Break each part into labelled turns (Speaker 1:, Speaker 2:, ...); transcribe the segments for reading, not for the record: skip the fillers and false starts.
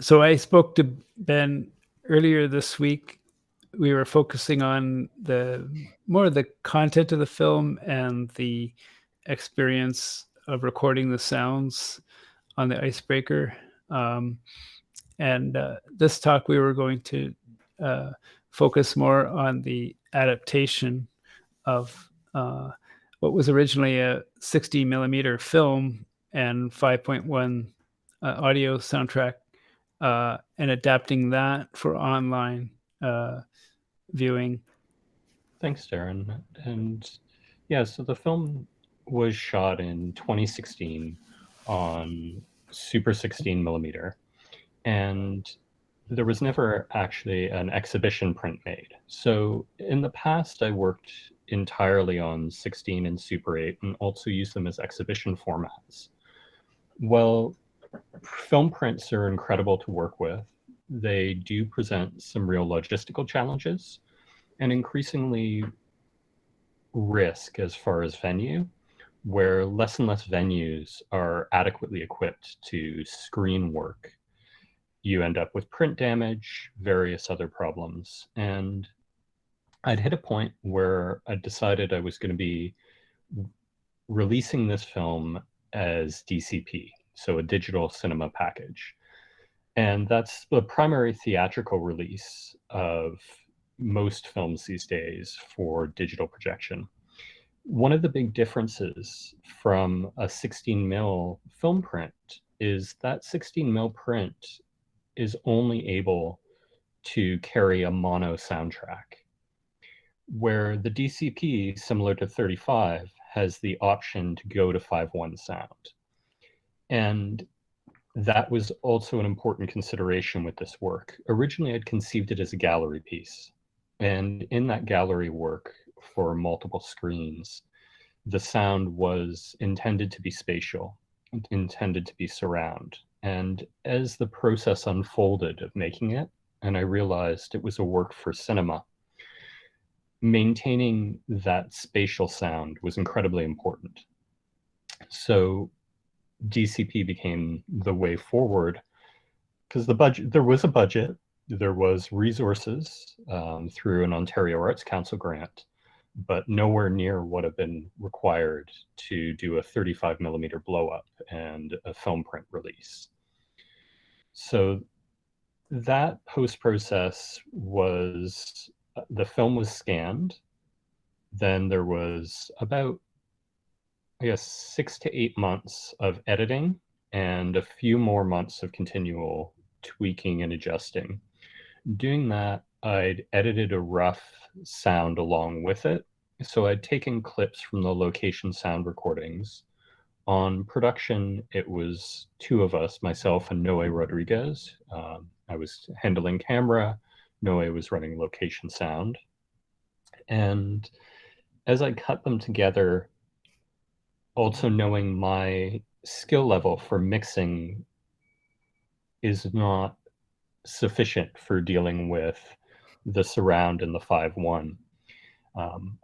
Speaker 1: So I spoke to Ben earlier this week. We were focusing on more of the content of the film and the experience of recording the sounds on the icebreaker. Um, and this talk, we were going to uh, focus more on the adaptation of what was originally a 60 millimeter film and 5.1 audio soundtrack, and adapting that for online viewing.
Speaker 2: Thanks, Darren. And yeah, so the film was shot in 2016 on Super 16 millimeter, and there was never actually an exhibition print made. So in the past, I worked entirely on 16 and Super 8 and also used them as exhibition formats. Well, film prints are incredible to work with. They do present some real logistical challenges and increasingly risk as far as venue, where less and less venues are adequately equipped to screen work. You end up with print damage, various other problems. And I'd hit a point where I decided I was going to be releasing this film as DCP, so a digital cinema package. And that's the primary theatrical release of most films these days for digital projection. One of the big differences from a 16 mil film print is that 16 mil print is only able to carry a mono soundtrack, where the DCP, similar to 35, has the option to go to 5.1 sound. And that was also an important consideration with this work. Originally, I'd conceived it as a gallery piece. And in that gallery work for multiple screens, the sound was intended to be spatial, intended to be surround. And as the process unfolded of making it, and I realized it was a work for cinema, maintaining that spatial sound was incredibly important. So DCP became the way forward because there was a budget, there was resources through an Ontario Arts Council grant, but nowhere near what had been required to do a 35 millimeter blow up and a film print release. So that post process was the film was scanned. Then there was about, I guess, 6 to 8 months of editing and a few more months of continual tweaking and adjusting. Doing that, I'd edited a rough sound along with it. So I'd taken clips from the location sound recordings. On production, it was two of us, myself and Noe Rodriguez. I was handling camera, Noe was running location sound. And as I cut them together, also knowing my skill level for mixing is not sufficient for dealing with the surround and the 5.1.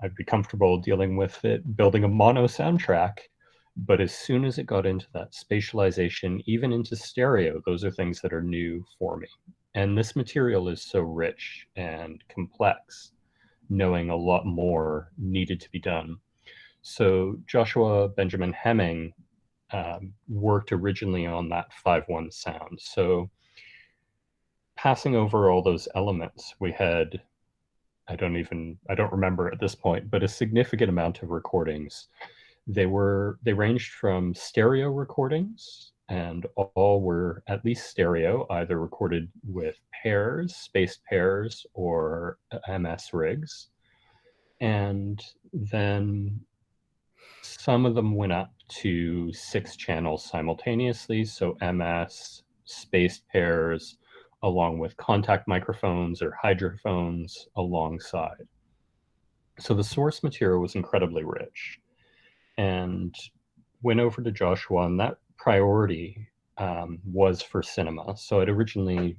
Speaker 2: I'd be comfortable dealing with it, building a mono soundtrack, but as soon as it got into that spatialization, even into stereo, those are things that are new for me. And this material is so rich and complex, knowing a lot more needed to be done. So Joshua Benjamin Hemming worked originally on that 5.1 sound. So passing over all those elements, we had, I don't remember at this point, but a significant amount of recordings. They ranged from stereo recordings, and all were at least stereo, either recorded with pairs, spaced pairs, or MS rigs. And then some of them went up to 6 channels simultaneously, so MS, spaced pairs, along with contact microphones or hydrophones alongside. So the source material was incredibly rich. And went over to Joshua, and that priority was for cinema. So I'd originally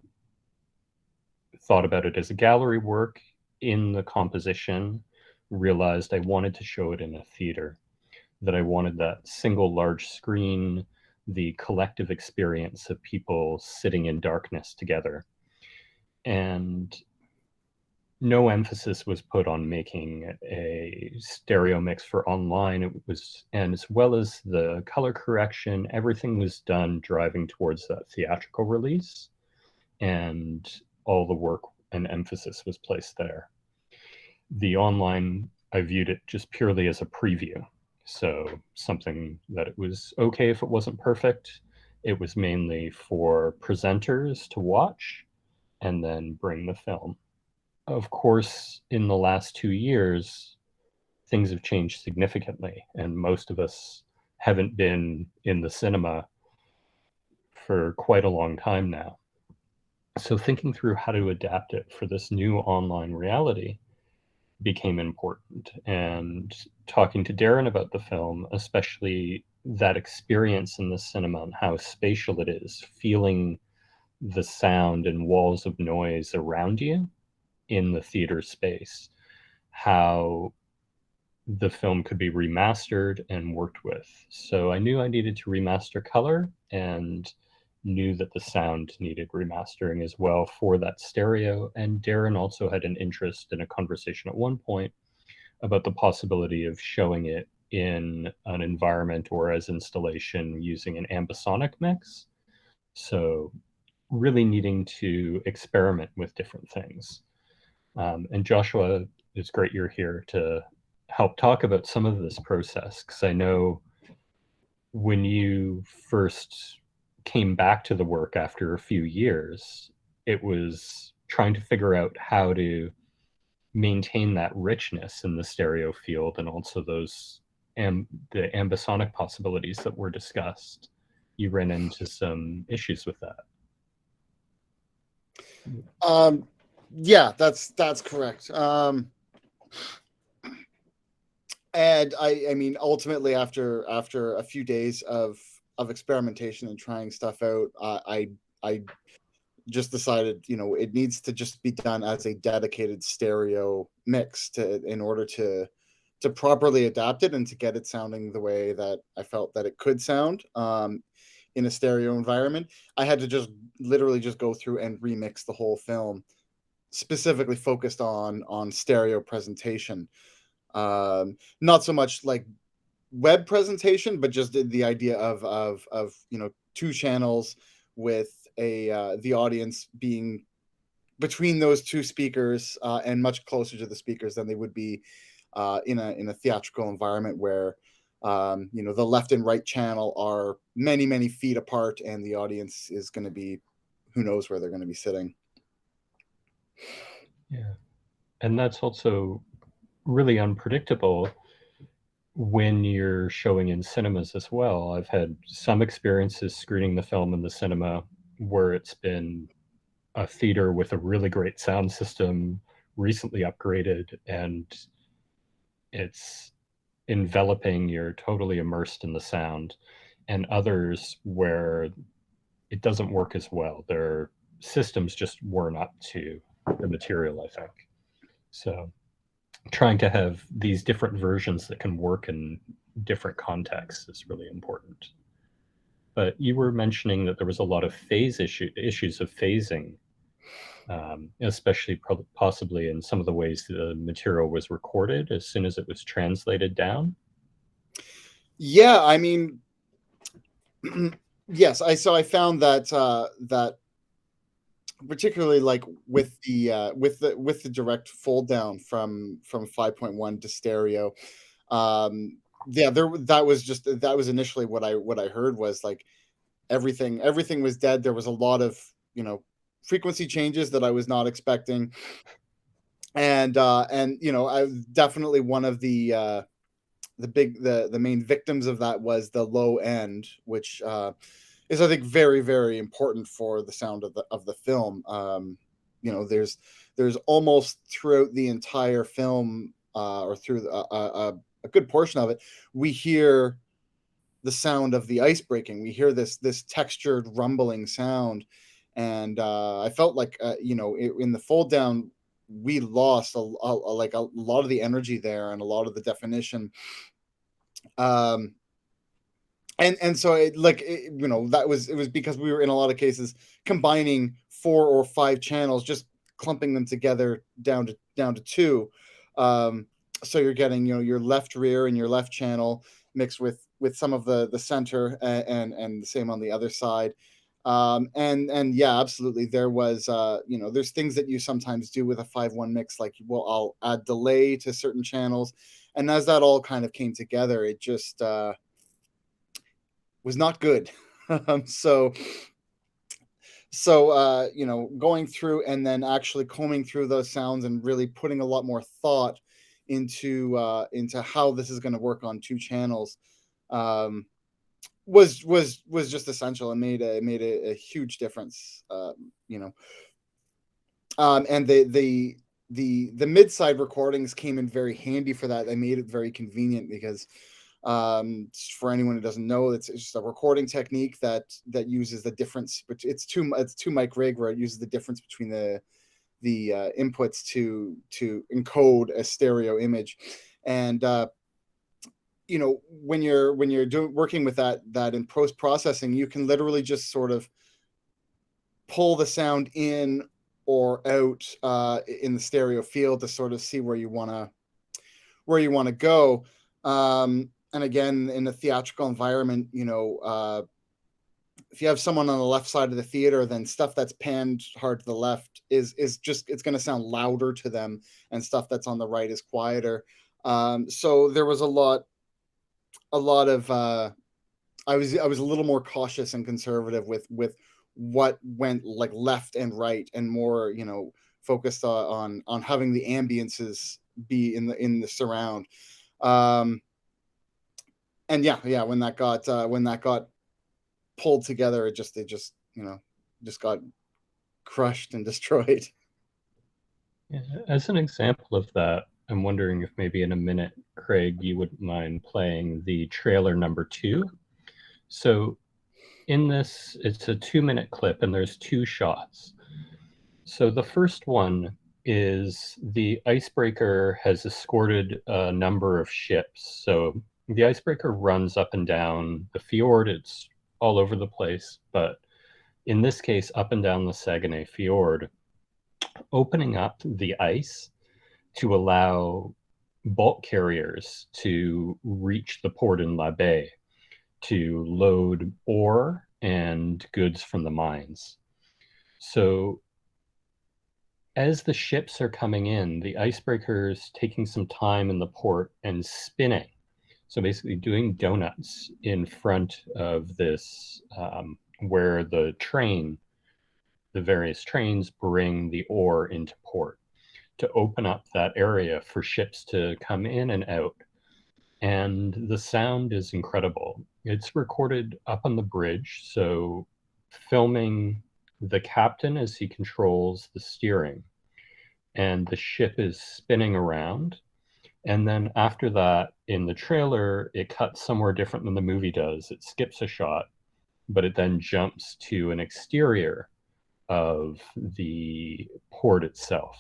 Speaker 2: thought about it as a gallery work. In the composition, realized I wanted to show it in a theater, that I wanted that single large screen, the collective experience of people sitting in darkness together. And no emphasis was put on making a stereo mix for online. It was, and as well as the color correction, everything was done driving towards that theatrical release, and all the work and emphasis was placed there. The online, I viewed it just purely as a preview. So something that it was okay if it wasn't perfect. It was mainly for presenters to watch and then bring the film. Of course, in the last 2 years, things have changed significantly, and most of us haven't been in the cinema for quite a long time now. So thinking through how to adapt it for this new online reality became important. And talking to Darren about the film, especially that experience in the cinema and how spatial it is, feeling the sound and walls of noise around you in the theater space, how the film could be remastered and worked with. So I knew I needed to remaster color, and knew that the sound needed remastering as well for that stereo. And Darren also had an interest in a conversation at one point about the possibility of showing it in an environment or as installation using an ambisonic mix. So really needing to experiment with different things. And Joshua, it's great you're here to help talk about some of this process, because I know when you first came back to the work after a few years, it was trying to figure out how to maintain that richness in the stereo field, and also those the ambisonic possibilities that were discussed. You ran into some issues with that.
Speaker 3: Yeah, that's correct. And I mean, ultimately, after a few days of experimentation and trying stuff out, I just decided, it needs to just be done as a dedicated stereo mix in order to properly adapt it and to get it sounding the way that I felt that it could sound in a stereo environment. I had to just literally just go through and remix the whole film, specifically focused on stereo presentation. Not so much like web presentation, but just the idea of two channels with the audience being between those two speakers and much closer to the speakers than they would be in a theatrical environment where the left and right channel are many feet apart, and the audience is going to be, who knows where they're going to be sitting.
Speaker 2: Yeah, and that's also really unpredictable when you're showing in cinemas as well. I've had some experiences screening the film in the cinema where it's been a theater with a really great sound system, recently upgraded, and it's enveloping, you're totally immersed in the sound, and others where it doesn't work as well. Their systems just weren't up to the material, I think. So trying to have these different versions that can work in different contexts is really important. But you were mentioning that there was a lot of issues of phasing, especially possibly in some of the ways the material was recorded as soon as it was translated down.
Speaker 3: Yeah, I mean, yes, I found that that particularly like with the direct fold down from 5.1 to stereo, yeah, that was initially what I heard, was like everything was dead. There was a lot of frequency changes that I was not expecting, and I definitely one of the main victims of that was the low end, which is, I think, very, very important for the sound of the film. There's almost throughout the entire film, or through a good portion of it, we hear the sound of the ice breaking. We hear this textured rumbling sound, and I felt like in the fold down we lost a lot of the energy there and a lot of the definition. and so it, like it, you know, it was because we were in a lot of cases combining 4 or 5 channels, just clumping them together down to 2. So you're getting, you know, your left rear and your left channel mixed with some of the center, and the same on the other side. And yeah, absolutely, there was you know, there's things that you sometimes do with a 5-1 mix, like, well, I'll add delay to certain channels, and as that all kind of came together, it just was not good. So you know, going through and then actually combing through those sounds and really putting a lot more thought into how this is going to work on 2 channels, was just essential, and made a huge difference. You know, and the mid-side recordings came in very handy for that. They made it very convenient because, for anyone who doesn't know, it's just a recording technique that uses the difference, but it's two mic rig, where it uses the difference between the inputs to encode a stereo image. And you know, when you're working with that in post processing, you can literally just sort of pull the sound in or out in the stereo field to sort of see where you want to go. And again, in a theatrical environment, you know, if you have someone on the left side of the theater, then stuff that's panned hard to the left is just, it's going to sound louder to them, and stuff that's on the right is quieter. So there was a lot of I was a little more cautious and conservative with what went like left and right, and more, you know, focused on having the ambiances be in the surround. And yeah, when that got pulled together, it just you know, just got crushed and destroyed.
Speaker 2: Yeah, as an example of that, I'm wondering if maybe in a minute, Craig, you wouldn't mind playing the trailer number 2. So in this, it's a 2-minute clip, and there's 2 shots. So the first one is the icebreaker has escorted a number of ships. So the icebreaker runs up and down the fjord. It's all over the place, but in this case, up and down the Saguenay Fjord, opening up the ice to allow bulk carriers to reach the port in La Baie to load ore and goods from the mines. So as the ships are coming in, the icebreaker's taking some time in the port and spinning. So basically doing donuts in front of this, where the various trains bring the ore into port, to open up that area for ships to come in and out. And the sound is incredible. It's recorded up on the bridge, so filming the captain as he controls the steering, and the ship is spinning around. And then after that, in the trailer, it cuts somewhere different than the movie does. It skips a shot, but it then jumps to an exterior of the port itself.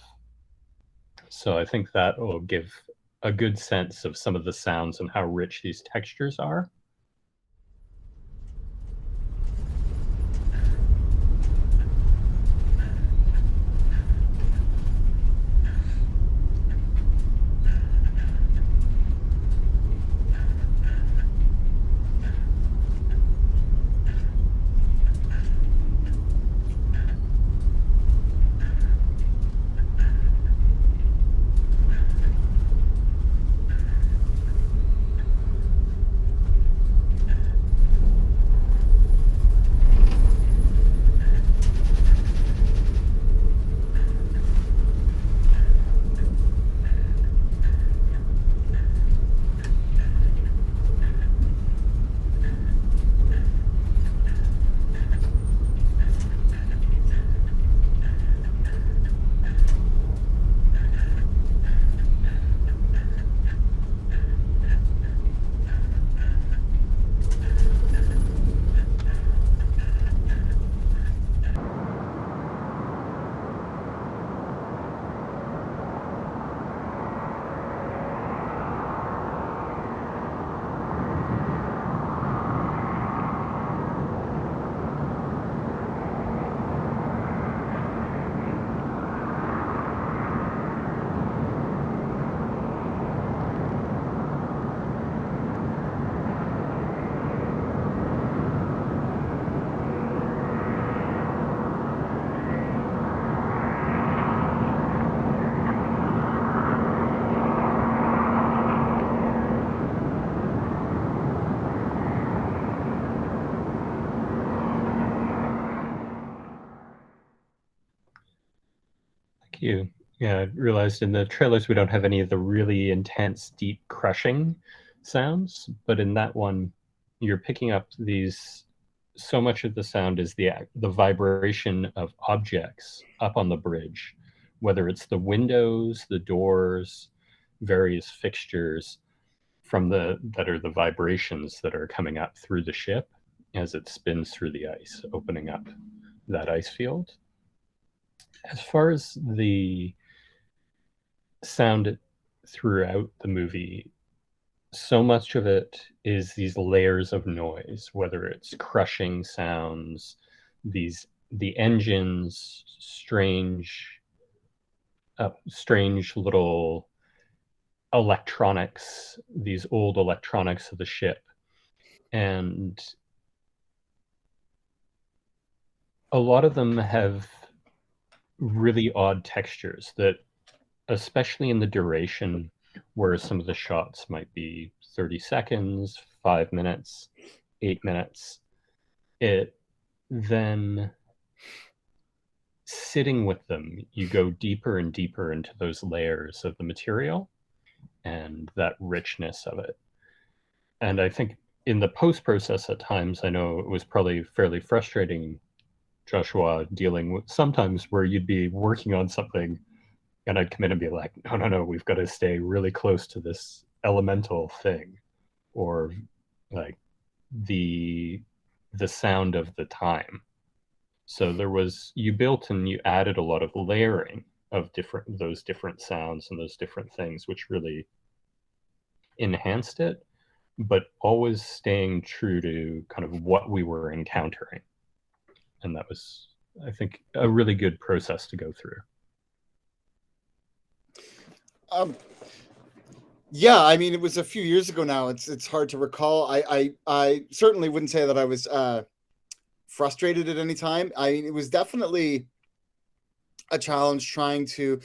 Speaker 2: So I think that will give a good sense of some of the sounds and how rich these textures are. you. Yeah, I realized in the trailers we don't have any of the really intense, deep crushing sounds, but in that one, you're picking up these. So much of the sound is the vibration of objects up on the bridge, whether it's the windows, the doors, various fixtures that are the vibrations that are coming up through the ship as it spins through the ice, opening up that ice field. As far as the sound throughout the movie, so much of it is these layers of noise, whether it's crushing sounds, the engines, strange little electronics, these old electronics of the ship, and a lot of them have really odd textures that, especially in the duration, where some of the shots might be 30 seconds, 5 minutes, 8 minutes, it then, sitting with them, you go deeper and deeper into those layers of the material and that richness of it. And I think in the post process at times, I know it was probably fairly frustrating, Joshua, dealing with sometimes where you'd be working on something and I'd come in and be like, no, we've got to stay really close to this elemental thing, or like the sound of the time. So you built and you added a lot of layering of those different sounds and those different things, which really enhanced it, but always staying true to kind of what we were encountering. And that was, I think, a really good process to go through.
Speaker 3: Yeah, I mean, it was a few years ago now. It's hard to recall. I certainly wouldn't say that I was frustrated at any time. I mean, it was definitely a challenge trying to,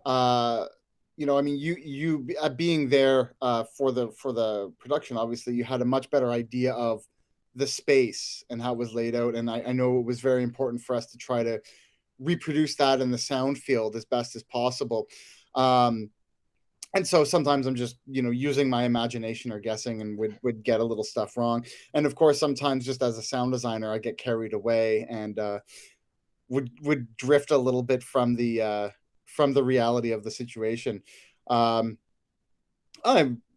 Speaker 3: I mean, you being there for the production. Obviously, you had a much better idea of the space and how it was laid out, and I know it was very important for us to try to reproduce that in the sound field as best as possible. And so sometimes I'm just, using my imagination or guessing, and would get a little stuff wrong. And of course, sometimes just as a sound designer, I get carried away and would drift a little bit from the reality of the situation. I'm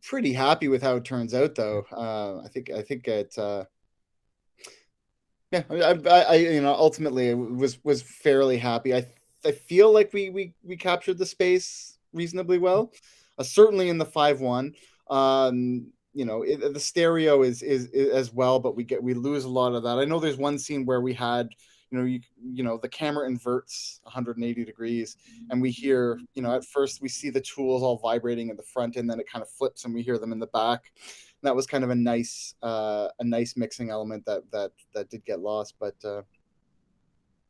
Speaker 3: pretty happy with how it turns out, though. I think it. Yeah, ultimately was fairly happy. I feel like we captured the space reasonably well. Certainly in the 5.1. The stereo is as well, but we lose a lot of that. I know there's one scene where we had, the camera inverts 180 degrees, and we hear, at first we see the tools all vibrating in the front, and then it kind of flips and we hear them in the back. And that was kind of a nice mixing element that did get lost, but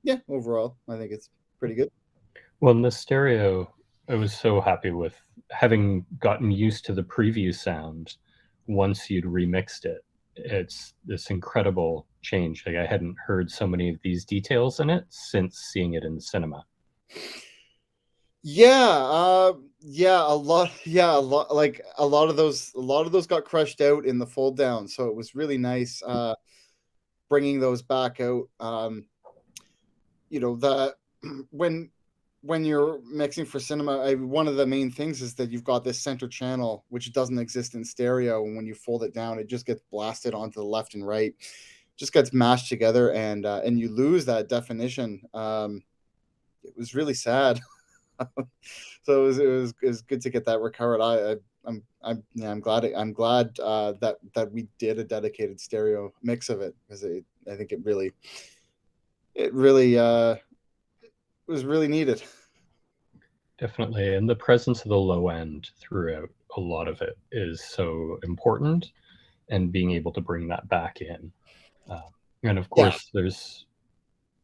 Speaker 3: yeah, overall I think it's pretty good.
Speaker 2: Well, in the stereo, I was so happy with having gotten used to the preview sound. Once you'd remixed it, it's this incredible change. Like, I hadn't heard so many of these details in it since seeing it in the cinema.
Speaker 3: Yeah, a lot. Like a lot of those got crushed out in the fold down, so it was really nice bringing those back out. When you're mixing for cinema, one of the main things is that you've got this center channel, which doesn't exist in stereo. And when you fold it down, it just gets blasted onto the left and right, just gets mashed together, and you lose that definition. It was really sad. So it was good to get that recovered. I'm glad that we did a dedicated stereo mix of it, because I think it really was really needed.
Speaker 2: Definitely. And the presence of the low end throughout a lot of it is so important, and being able to bring that back in. And of course,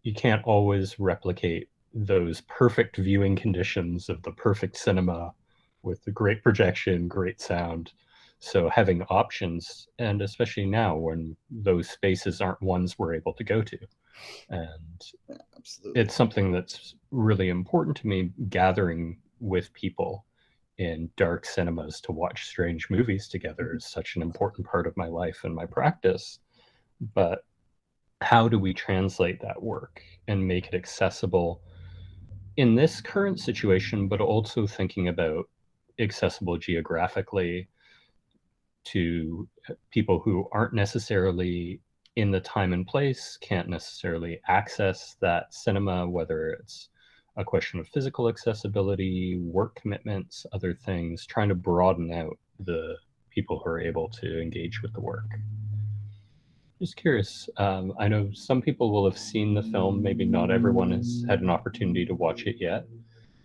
Speaker 2: you can't always replicate those perfect viewing conditions of the perfect cinema with the great projection, great sound. So having options, and especially now when those spaces aren't ones we're able to go to. And
Speaker 3: Yeah, absolutely.
Speaker 2: it's something that's really important to me, gathering with people in dark cinemas to watch strange movies together is such an important part of my life and my practice. But how do we translate that work and make it accessible in this current situation, but also thinking about accessible geographically to people who aren't necessarily in the time and place, can't necessarily access that cinema, whether it's a question of physical accessibility, work commitments, other things, trying to broaden out the people who are able to engage with the work. Just curious, I know some people will have seen the film, maybe not everyone has had an opportunity to watch it yet.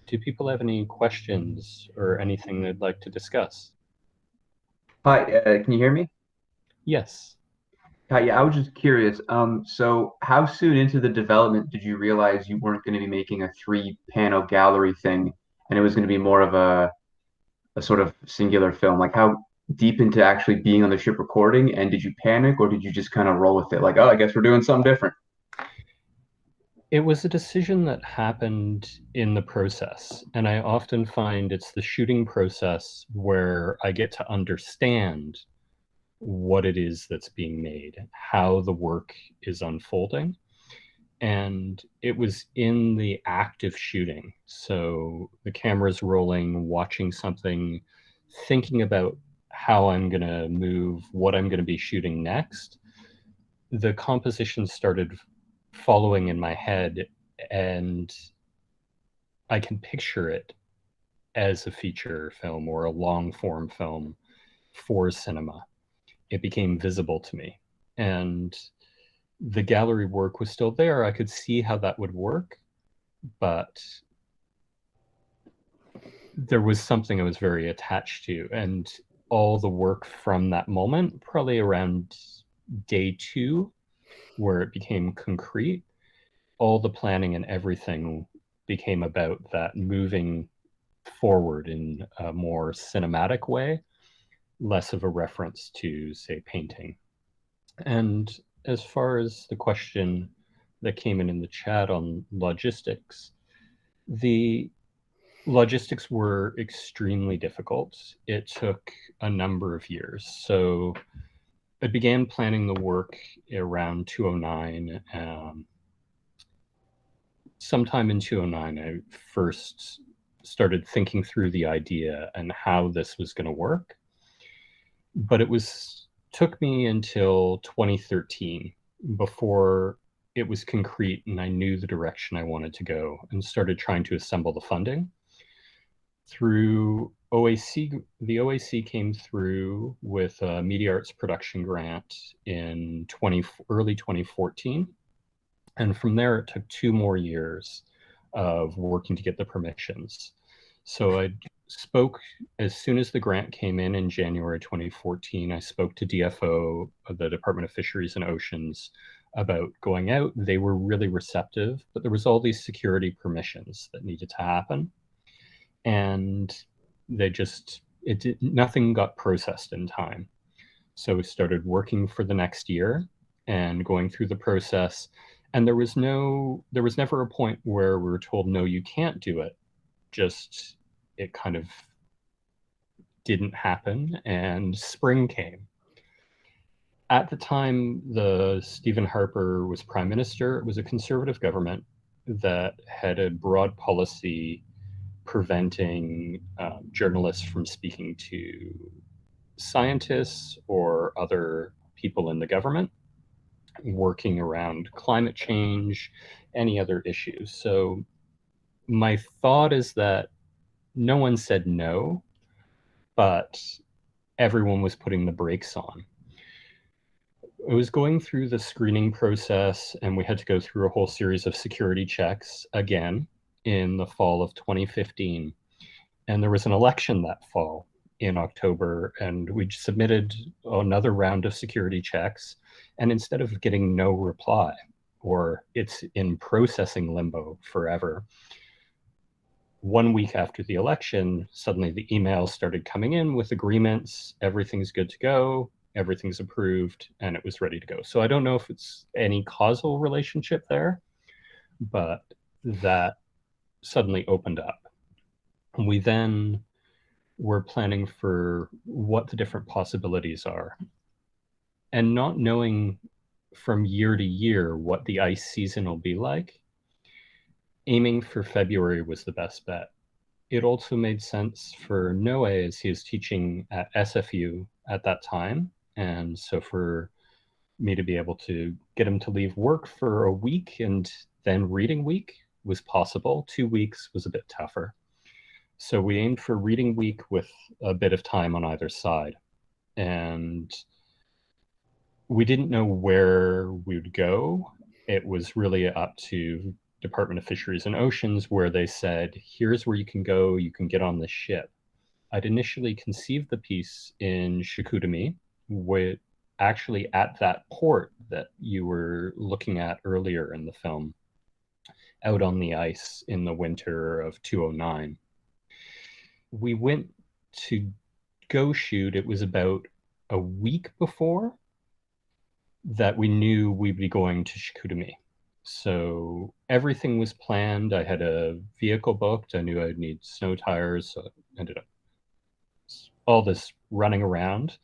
Speaker 2: Do people have any questions or anything they'd like to discuss?
Speaker 4: Hi, can you hear me?
Speaker 2: Yes.
Speaker 4: Hi, yeah, I was just curious. So how soon into the development did you realize you weren't going to be making a three-panel gallery thing, and it was going to be more of a sort of singular film? Like how deep into actually being on the ship recording, and did you panic or did you just kind of roll with it? Like, oh, I guess we're doing something different.
Speaker 2: It was a decision that happened in the process. And I often find it's the shooting process where I get to understand what it is that's being made, how the work is unfolding. And it was in the act of shooting. So the camera's rolling, watching something, thinking about how I'm going to move, what I'm going to be shooting next. The composition started following in my head, and I can picture it as a feature film or a long form film for cinema. It became visible to me. And the gallery work was still there. I could see how that would work, but there was something I was very attached to. And all the work from that moment, probably around day 2, where it became concrete, all the planning and everything became about that moving forward in a more cinematic way, less of a reference to, say, painting. And as far as the question that came in the chat on logistics, the logistics were extremely difficult. It took a number of years. So I began planning the work around 2009. Sometime in 2009, I first started thinking through the idea and how this was going to work. But it took me until 2013 before it was concrete and I knew the direction I wanted to go, and started trying to assemble the funding. Through OAC, the OAC came through with a Media Arts production grant in early 2014. And from there, it took 2 more years of working to get the permissions. So I spoke, as soon as the grant came in January 2014, I spoke to DFO, the Department of Fisheries and Oceans, about going out. They were really receptive, but there was all these security permissions that needed to happen. And nothing got processed in time. So we started working for the next year and going through the process. And there was never a point where we were told, no, you can't do it. Just, it kind of didn't happen, and spring came. At the time, Stephen Harper was prime minister. It was a conservative government that had a broad policy preventing journalists from speaking to scientists or other people in the government, working around climate change, any other issues. So my thought is that no one said no, but everyone was putting the brakes on. I was going through the screening process, and we had to go through a whole series of security checks again in the fall of 2015. And there was an election that fall in October, and we submitted another round of security checks. And instead of getting no reply, or it's in processing limbo forever, 1 week after the election, suddenly the emails started coming in with agreements, everything's good to go, everything's approved, and it was ready to go. So I don't know if it's any causal relationship there, but that suddenly opened up. We then were planning for what the different possibilities are. And not knowing from year to year what the ice season will be like, aiming for February was the best bet. It also made sense for Noe, as he was teaching at SFU at that time. And so for me to be able to get him to leave work for a week and then reading week was possible. 2 weeks was a bit tougher. So we aimed for reading week with a bit of time on either side. And we didn't know where we would go. It was really up to Department of Fisheries and Oceans, where they said, here's where you can go, you can get on the ship. I'd initially conceived the piece in Chicoutimi, with actually at that port that you were looking at earlier in the film, out on the ice in the winter of 2009. We went to go shoot, it was about a week before that we knew we'd be going to Chicoutimi. So everything was planned. I had a vehicle booked. I knew I'd need snow tires. So I ended up all this running around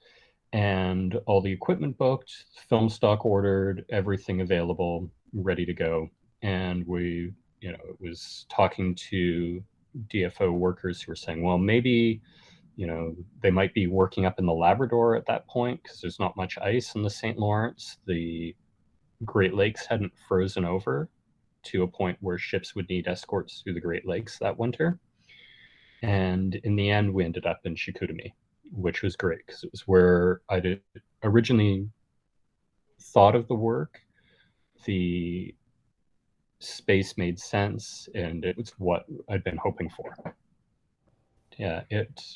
Speaker 2: and all the equipment booked, film stock ordered, everything available, ready to go. And we, it was talking to DFO workers who were saying, well, maybe, they might be working up in the Labrador at that point because there's not much ice in the St. Lawrence. The Great Lakes hadn't frozen over to a point where ships would need escorts through the Great Lakes that winter. And in the end, we ended up in Chicoutimi, which was great because it was where I originally thought of the work. The space made sense, and it was what I'd been hoping for. Yeah,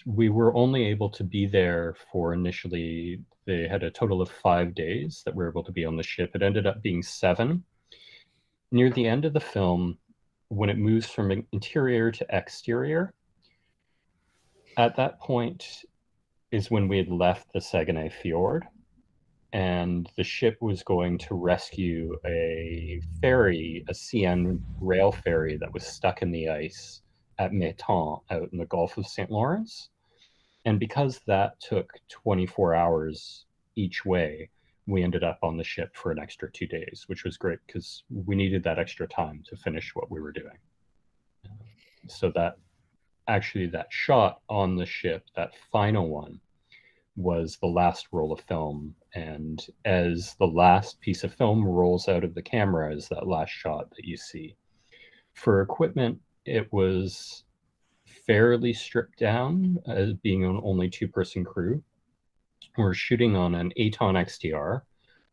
Speaker 2: we were only able to be there for initially, they had a total of 5 days that we were able to be on the ship. It ended up being 7. Near the end of the film, when it moves from interior to exterior, at that point is when we had left the Saguenay Fjord, and the ship was going to rescue a ferry, a CN rail ferry that was stuck in the ice at Métan out in the Gulf of St. Lawrence. And because that took 24 hours each way, we ended up on the ship for an extra 2 days, which was great because we needed that extra time to finish what we were doing. So that shot on the ship, that final one, was the last roll of film. And as the last piece of film rolls out of the camera is that last shot that you see. For equipment, it was fairly stripped down as being an only 2-person crew. We're shooting on an Aton XTR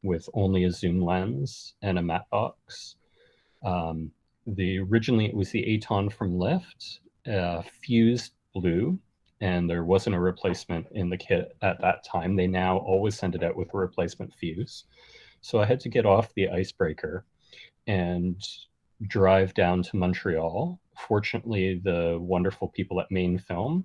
Speaker 2: with only a zoom lens and a matte box. Originally it was the Aton from Lyft, fused blue, and there wasn't a replacement in the kit at that time. They now always send it out with a replacement fuse. So I had to get off the icebreaker and drive down to Montreal. Fortunately, the wonderful people at Main Film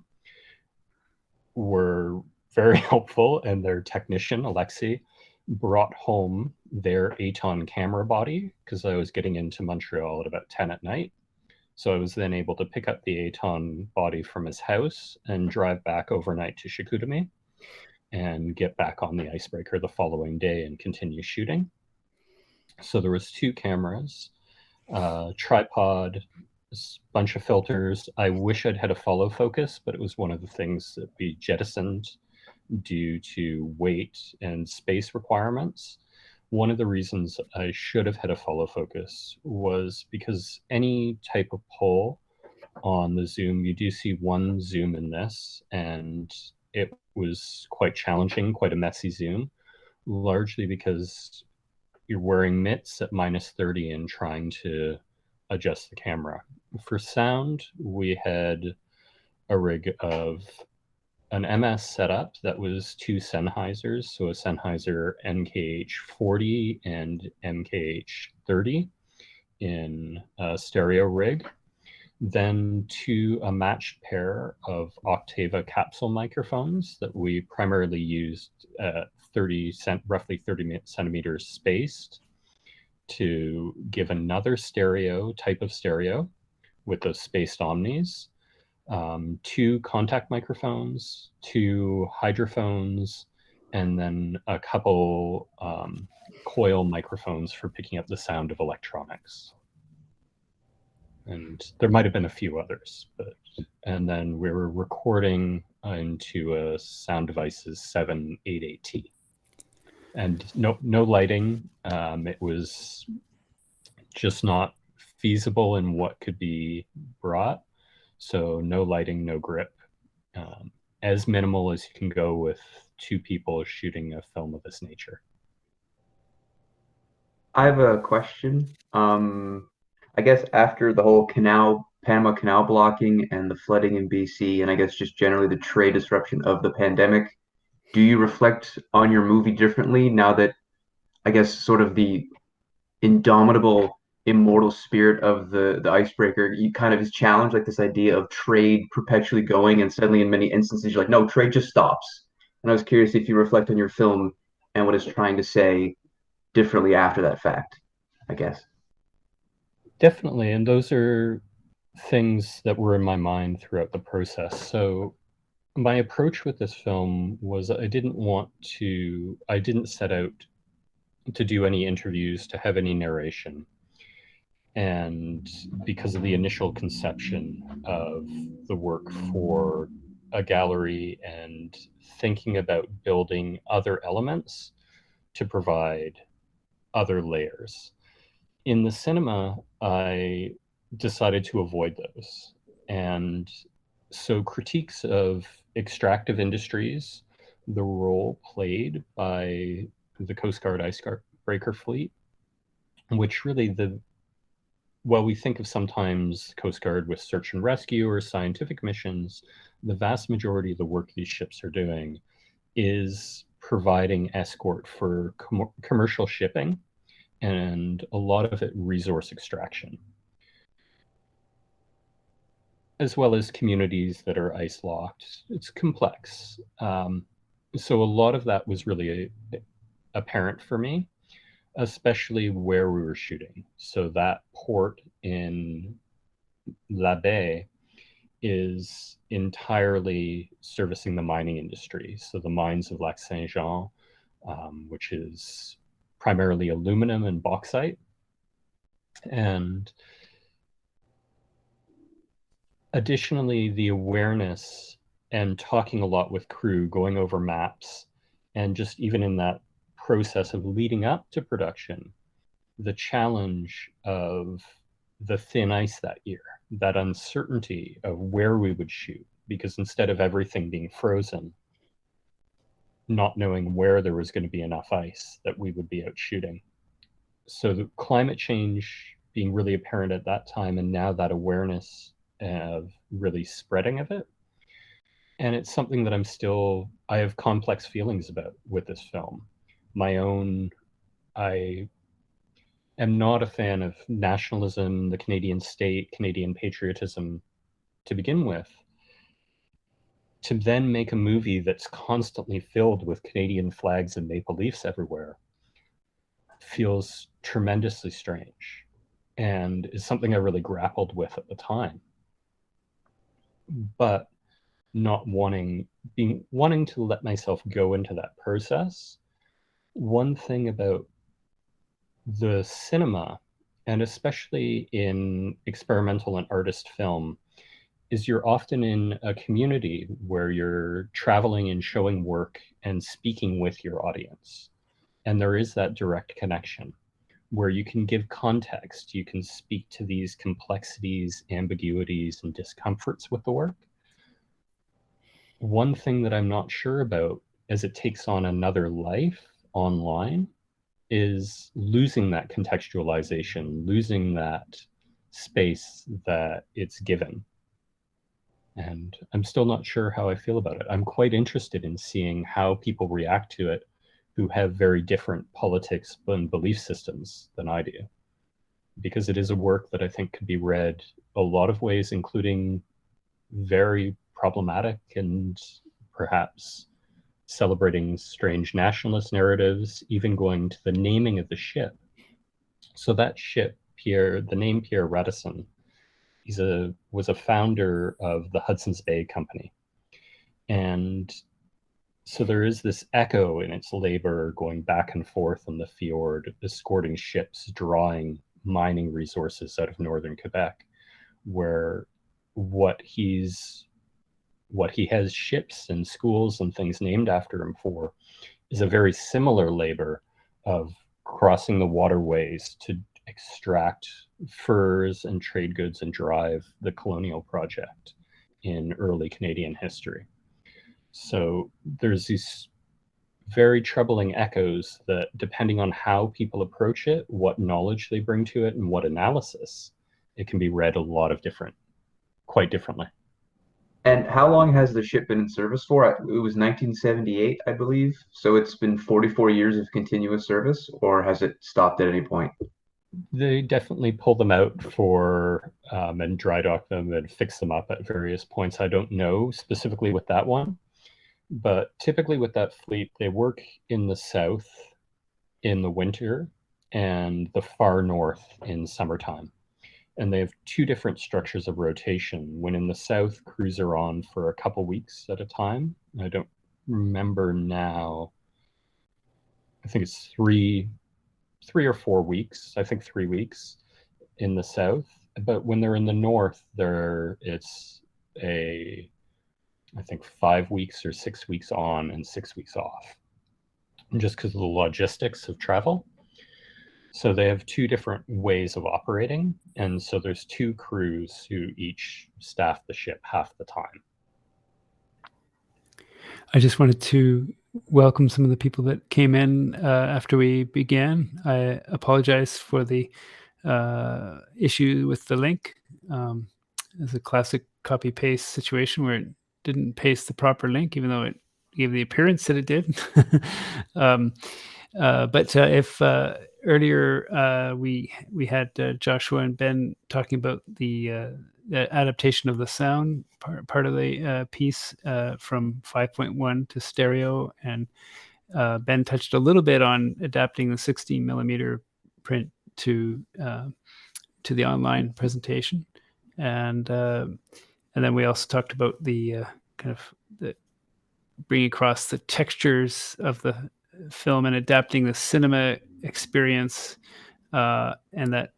Speaker 2: were very helpful, and their technician, Alexi, brought home their Aton camera body because I was getting into Montreal at about 10 at night. So I was then able to pick up the Aton body from his house and drive back overnight to Chicoutimi and get back on the icebreaker the following day and continue shooting. So there was 2 cameras, tripod, a bunch of filters. I wish I'd had a follow focus, but it was one of the things that we jettisoned due to weight and space requirements. One of the reasons I should have had a follow focus was because any type of pull on the zoom, you do see one zoom in this, and it was quite challenging, quite a messy zoom, largely because you're wearing mitts at -30 and trying to adjust the camera. For sound, we had a rig of an MS setup that was 2 Sennheisers, so a Sennheiser MKH40 and MKH30 in a stereo rig. then to a matched pair of Octava capsule microphones that we primarily used at roughly 30 centimeters spaced to give another type of stereo with those spaced omnis, 2 contact microphones, 2 hydrophones, and then a couple coil microphones for picking up the sound of electronics. And there might have been a few others, and then we were recording into a Sound Devices 788T. And no lighting. It was just not feasible in what could be brought. So no lighting, no grip. As minimal as you can go with 2 people shooting a film of this nature.
Speaker 4: I have a question. I guess after the whole Panama Canal blocking and the flooding in BC, and I guess just generally the trade disruption of the pandemic, do you reflect on your movie differently now that, I guess, sort of the indomitable, immortal spirit of the icebreaker you kind of is challenged, like this idea of trade perpetually going, and suddenly in many instances you're like, no, trade just stops. And I was curious if you reflect on your film and what it's trying to say differently after that fact, I guess.
Speaker 2: Definitely, and those are things that were in my mind throughout the process. So my approach with this film was I didn't set out to do any interviews, to have any narration. And because of the initial conception of the work for a gallery and thinking about building other elements to provide other layers. In the cinema, I decided to avoid those. And so critiques of extractive industries, the role played by the Coast Guard icebreaker fleet, which really while we think of sometimes Coast Guard with search and rescue or scientific missions, the vast majority of the work these ships are doing is providing escort for commercial shipping, and a lot of it resource extraction, as well as communities that are ice locked. It's complex. So a lot of that was really apparent for me, especially where we were shooting. So that port in La Baie is entirely servicing the mining industry. So the mines of Lac Saint-Jean, which is primarily aluminum and bauxite. And additionally, the awareness and talking a lot with crew, going over maps, and just even in that process of leading up to production, the challenge of the thin ice that year, that uncertainty of where we would shoot, because instead of everything being frozen, not knowing where there was going to be enough ice that we would be out shooting. So the climate change being really apparent at that time, and now that awareness of really spreading of it. And it's something that I have complex feelings about with this film. I am not a fan of nationalism, the Canadian state, Canadian patriotism to begin with. To then make a movie that's constantly filled with Canadian flags and maple leafs everywhere feels tremendously strange, and is something I really grappled with at the time. But not wanting to let myself go into that process. One thing about the cinema, and especially in experimental and artist film, is you're often in a community where you're traveling and showing work and speaking with your audience. And there is that direct connection where you can give context, you can speak to these complexities, ambiguities, and discomforts with the work. One thing that I'm not sure about as it takes on another life online is losing that contextualization, losing that space that it's given. And I'm still not sure how I feel about it. I'm quite interested in seeing how people react to it who have very different politics and belief systems than I do. because it is a work that I think could be read a lot of ways, including very problematic and perhaps celebrating strange nationalist narratives, even going to the naming of the ship. So that ship, the name Pierre Radisson, was a founder of the Hudson's Bay Company. And so there is this echo in its labor going back and forth on the fjord, escorting ships, drawing mining resources out of northern Quebec, where what he has ships and schools and things named after him for is a very similar labor of crossing the waterways to extract furs and trade goods and drive the colonial project in early Canadian history. So there's these very troubling echoes that, depending on how people approach it, what knowledge they bring to it, and what analysis, it can be read quite differently.
Speaker 4: And how long has the ship been in service for? It was 1978, I believe. So it's been 44 years of continuous service, or has it stopped at any point?
Speaker 2: They definitely pull them out for and dry dock them and fix them up at various points. I don't know specifically with that one, but typically with that fleet, they work in the south in the winter and the far north in summertime. And they have two different structures of rotation. When in the south, crews are on for a couple weeks at a time. I don't remember now. I think it's three or 4 weeks. I think 3 weeks in the south. But when they're in the north, it's I think 5 weeks or 6 weeks on and 6 weeks off, just because of the logistics of travel. So they have two different ways of operating, and so there's two crews who each staff the ship half the time.
Speaker 1: I just wanted to welcome some of the people that came in after we began. I apologize for the issue with the link. It's a classic copy-paste situation where it didn't paste the proper link, even though it gave the appearance that it did. But if earlier we had Joshua and Ben talking about the adaptation of the sound part of the piece from 5.1 to stereo, and Ben touched a little bit on adapting the 16 millimeter print to the online presentation, and then we also talked about the kind of the bringing across the textures of the film and adapting the cinema experience and that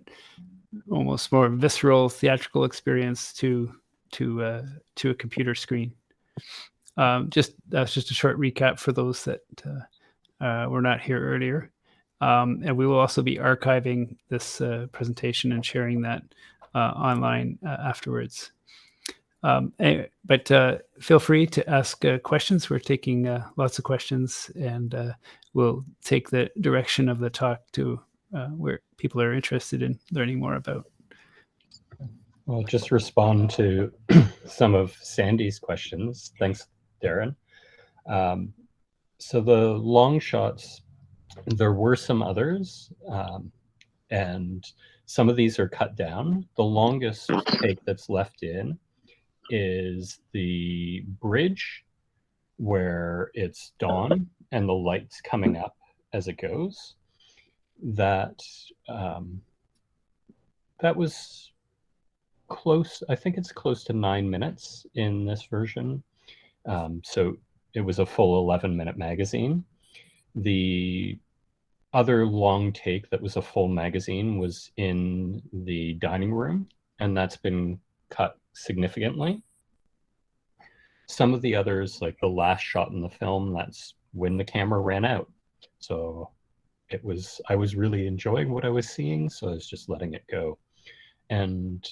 Speaker 1: almost more visceral theatrical experience to a computer screen. That's just a short recap for those that were not here earlier. And we will also be archiving this presentation and sharing that online afterwards. But feel free to ask questions. We're taking lots of questions, and we'll take the direction of the talk to where people are interested in learning more about.
Speaker 2: I'll just respond to some of Sandy's questions. Thanks, Darren. So the long shots, there were some others, and some of these are cut down. The longest take that's left in is the bridge where it's dawn and the light's coming up as it goes. That was close. I think it's close to 9 minutes in this version. So it was a full 11-minute magazine. The other long take that was a full magazine was in the dining room, and that's been cut significantly. Some of the others, like the last shot in the film, that's when the camera ran out. So I was really enjoying what I was seeing, so I was just letting it go. And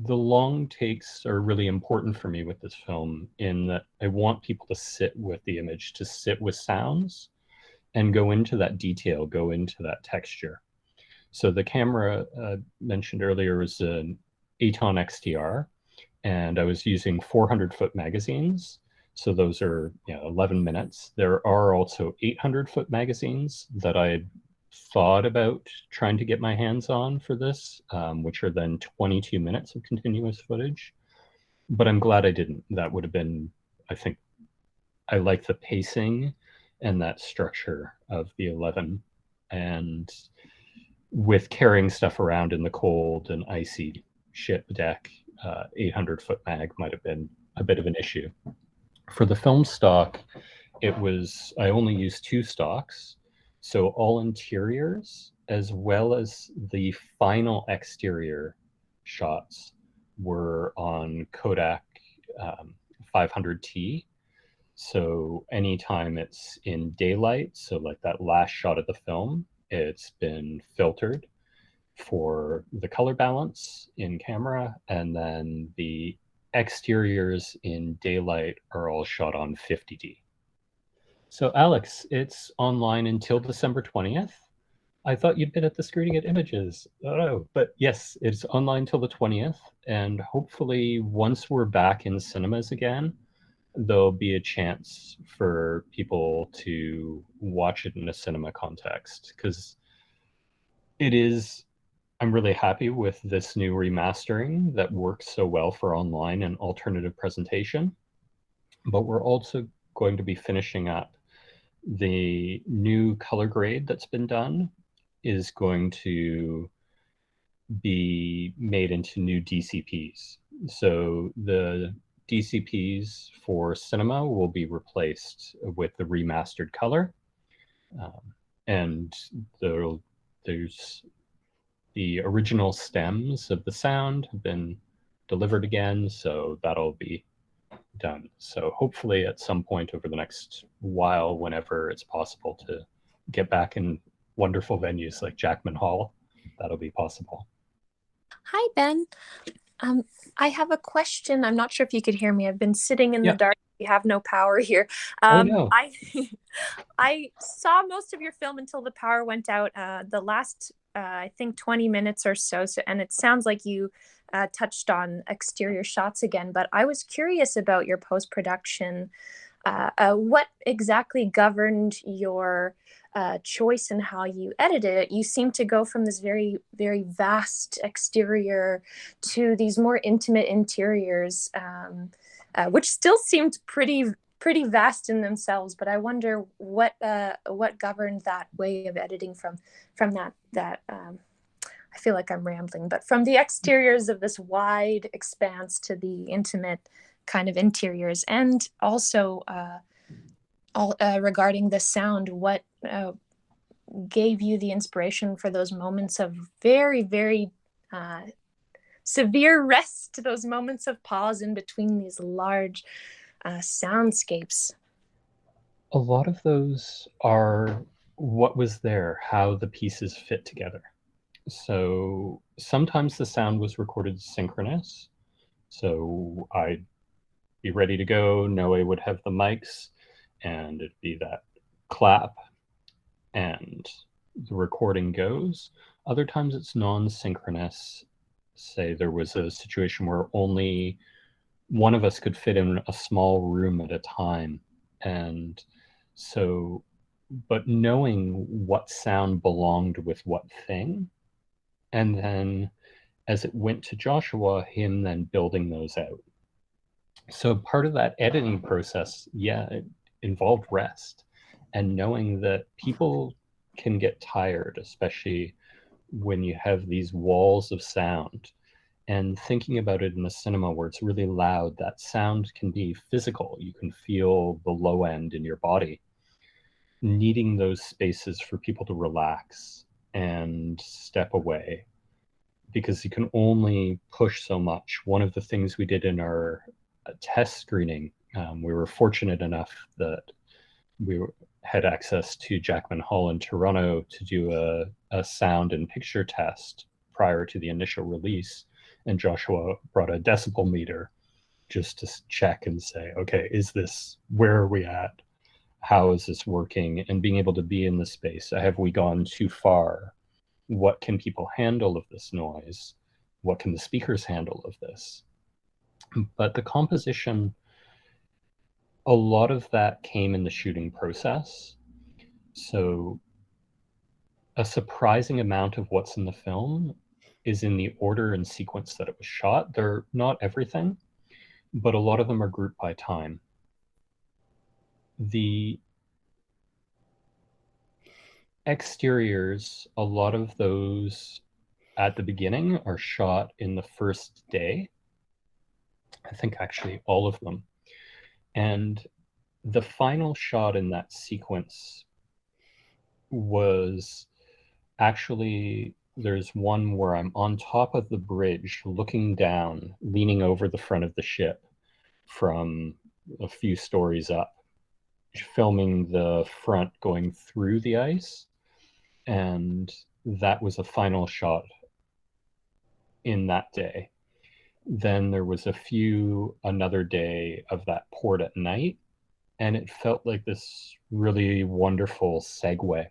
Speaker 2: the long takes are really important for me with this film, in that I want people to sit with the image, to sit with sounds, and go into that detail, go into that texture. So the camera mentioned earlier was an Aton XTR, and I was using 400-foot magazines. So those are 11 minutes. There are also 800-foot magazines that I thought about trying to get my hands on for this, which are then 22 minutes of continuous footage. But I'm glad I didn't. That would have been, I think, I like the pacing and that structure of the 11. And with carrying stuff around in the cold and icy ship deck, 800-foot mag might have been a bit of an issue. For the film stock, I only used 2 stocks. So all interiors, as well as the final exterior shots, were on Kodak 500T. So anytime it's in daylight, so like that last shot of the film, it's been filtered for the color balance in camera, and then the exteriors in daylight are all shot on 50D. So Alex, it's online until December 20th. I thought you'd been at the screening at Images. Oh, but yes, it's online till the 20th, and hopefully once we're back in cinemas again, there'll be a chance for people to watch it in a cinema context, because I'm really happy with this new remastering that works so well for online and alternative presentation. But we're also going to be finishing up the new color grade that's been done is going to be made into new DCPs. So the DCPs for cinema will be replaced with the remastered color. And there's the original stems of the sound have been delivered again, so that'll be done. So hopefully at some point over the next while, whenever it's possible to get back in wonderful venues like Jackman Hall, that'll be possible.
Speaker 5: Hi, Ben. I have a question. I'm not sure if you could hear me. I've been sitting in the dark. We have no power here.
Speaker 2: Oh, no.
Speaker 5: I saw most of your film until the power went out. The last, I think, 20 minutes or so. And it sounds like you touched on exterior shots again. But I was curious about your post-production. What exactly governed your choice in how you edited it? You seem to go from this very, very vast exterior to these more intimate interiors, which still seemed pretty vast in themselves. But I wonder what governed that way of editing from that. I feel like I'm rambling, but from the exteriors of this wide expanse to the intimate kind of interiors, and also regarding the sound, what gave you the inspiration for those moments of very, very severe rest, those moments of pause in between these large soundscapes?
Speaker 2: A lot of those are what was there, how the pieces fit together. So sometimes the sound was recorded synchronous. So I'd be ready to go. Noe would have the mics, and it'd be that clap, and the recording goes. Other times it's non-synchronous. Say there was a situation where only one of us could fit in a small room at a time. And so, but knowing what sound belonged with what thing, and then as it went to Joshua, him then building those out. So part of that editing process, it involved rest and knowing that people can get tired, especially when you have these walls of sound. And thinking about it in a cinema where it's really loud, that sound can be physical. You can feel the low end in your body. Needing those spaces for people to relax and step away, because you can only push so much. One of the things we did in our test screening, we were fortunate enough that we had access to Jackman Hall in Toronto to do a sound and picture test prior to the initial release. And Joshua brought a decibel meter just to check and say, okay, where are we at? How is this working? And being able to be in the space. Have we gone too far? What can people handle of this noise? What can the speakers handle of this? But the composition, a lot of that came in the shooting process. So a surprising amount of what's in the film is in the order and sequence that it was shot. They're not everything, but a lot of them are grouped by time. The exteriors, a lot of those at the beginning are shot in the first day. I think actually all of them. And the final shot in that sequence was actually, there's one where I'm on top of the bridge looking down, leaning over the front of the ship from a few stories up, filming the front going through the ice. And that was a final shot in that day. Then there was another day of that port at night, and it felt like this really wonderful segue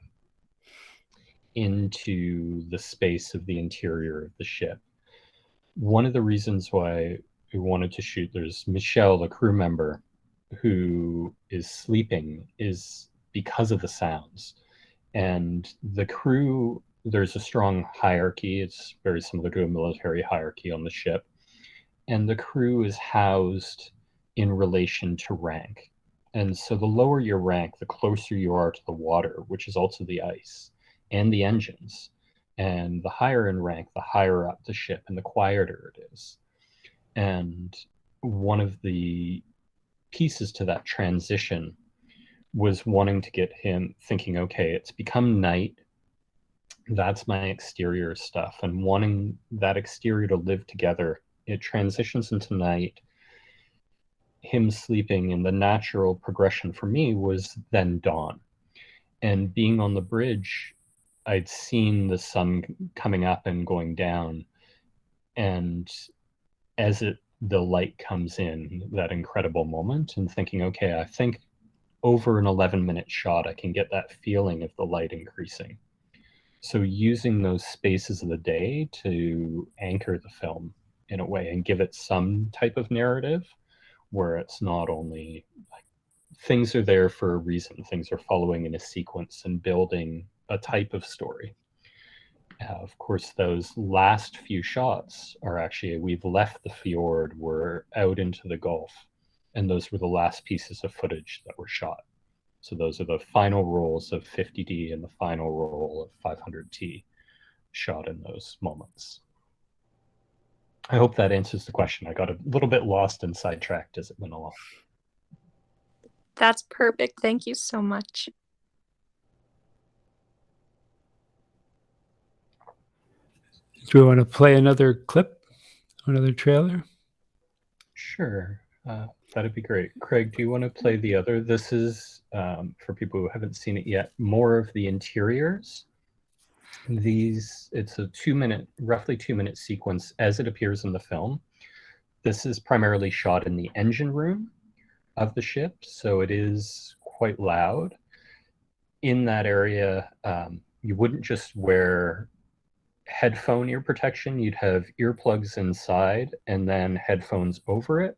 Speaker 2: into the space of the interior of the ship. One of the reasons why we wanted to shoot, there's Michelle, the crew member, who is sleeping, is because of the sounds. And the crew, there's a strong hierarchy. It's very similar to a military hierarchy on the ship. And the crew is housed in relation to rank. And so the lower your rank, the closer you are to the water, which is also the ice, and the engines. And the higher in rank, the higher up the ship and the quieter it is. And one of the pieces to that transition was wanting to get him thinking, okay, it's become night. That's my exterior stuff. And wanting that exterior to live together, it transitions into night. Him sleeping, and the natural progression for me was then dawn. And being on the bridge, I'd seen the sun coming up and going down. And as the light comes in, that incredible moment, and thinking, okay, I think over an 11-minute shot, I can get that feeling of the light increasing. So using those spaces of the day to anchor the film in a way and give it some type of narrative where it's not only like, things are there for a reason, things are following in a sequence and building a type of story. Of course, those last few shots are actually, we've left the fjord, we're out into the Gulf, and those were the last pieces of footage that were shot. So those are the final rolls of 50D and the final roll of 500T shot in those moments. I hope that answers the question. I got a little bit lost and sidetracked as it went along.
Speaker 5: That's perfect. Thank you so much.
Speaker 1: Do we want to play another clip, another trailer?
Speaker 2: Sure, that'd be great. Craig, do you want to play the other? This is, for people who haven't seen it yet, more of the interiors. It's a roughly 2-minute sequence as it appears in the film. This is primarily shot in the engine room of the ship, so it is quite loud. In that area, you wouldn't just wear headphone ear protection, you'd have earplugs inside and then headphones over it.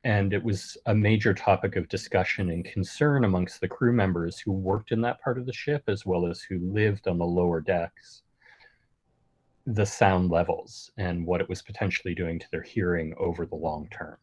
Speaker 2: And it was a major topic of discussion and concern amongst the crew members who worked in that part of the ship, as well as who lived on the lower decks, the sound levels and what it was potentially doing to their hearing over the long term.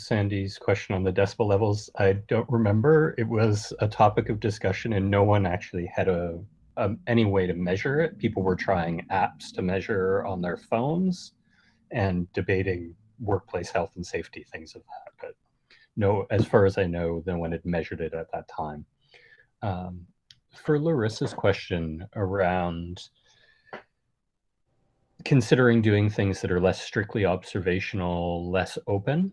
Speaker 2: Sandy's question on the decibel levels, I don't remember. It was a topic of discussion and no one actually had any way to measure it. People were trying apps to measure on their phones and debating workplace health and safety, things of that. But no, as far as I know, no one had measured it at that time. For Larissa's question around considering doing things that are less strictly observational, less open,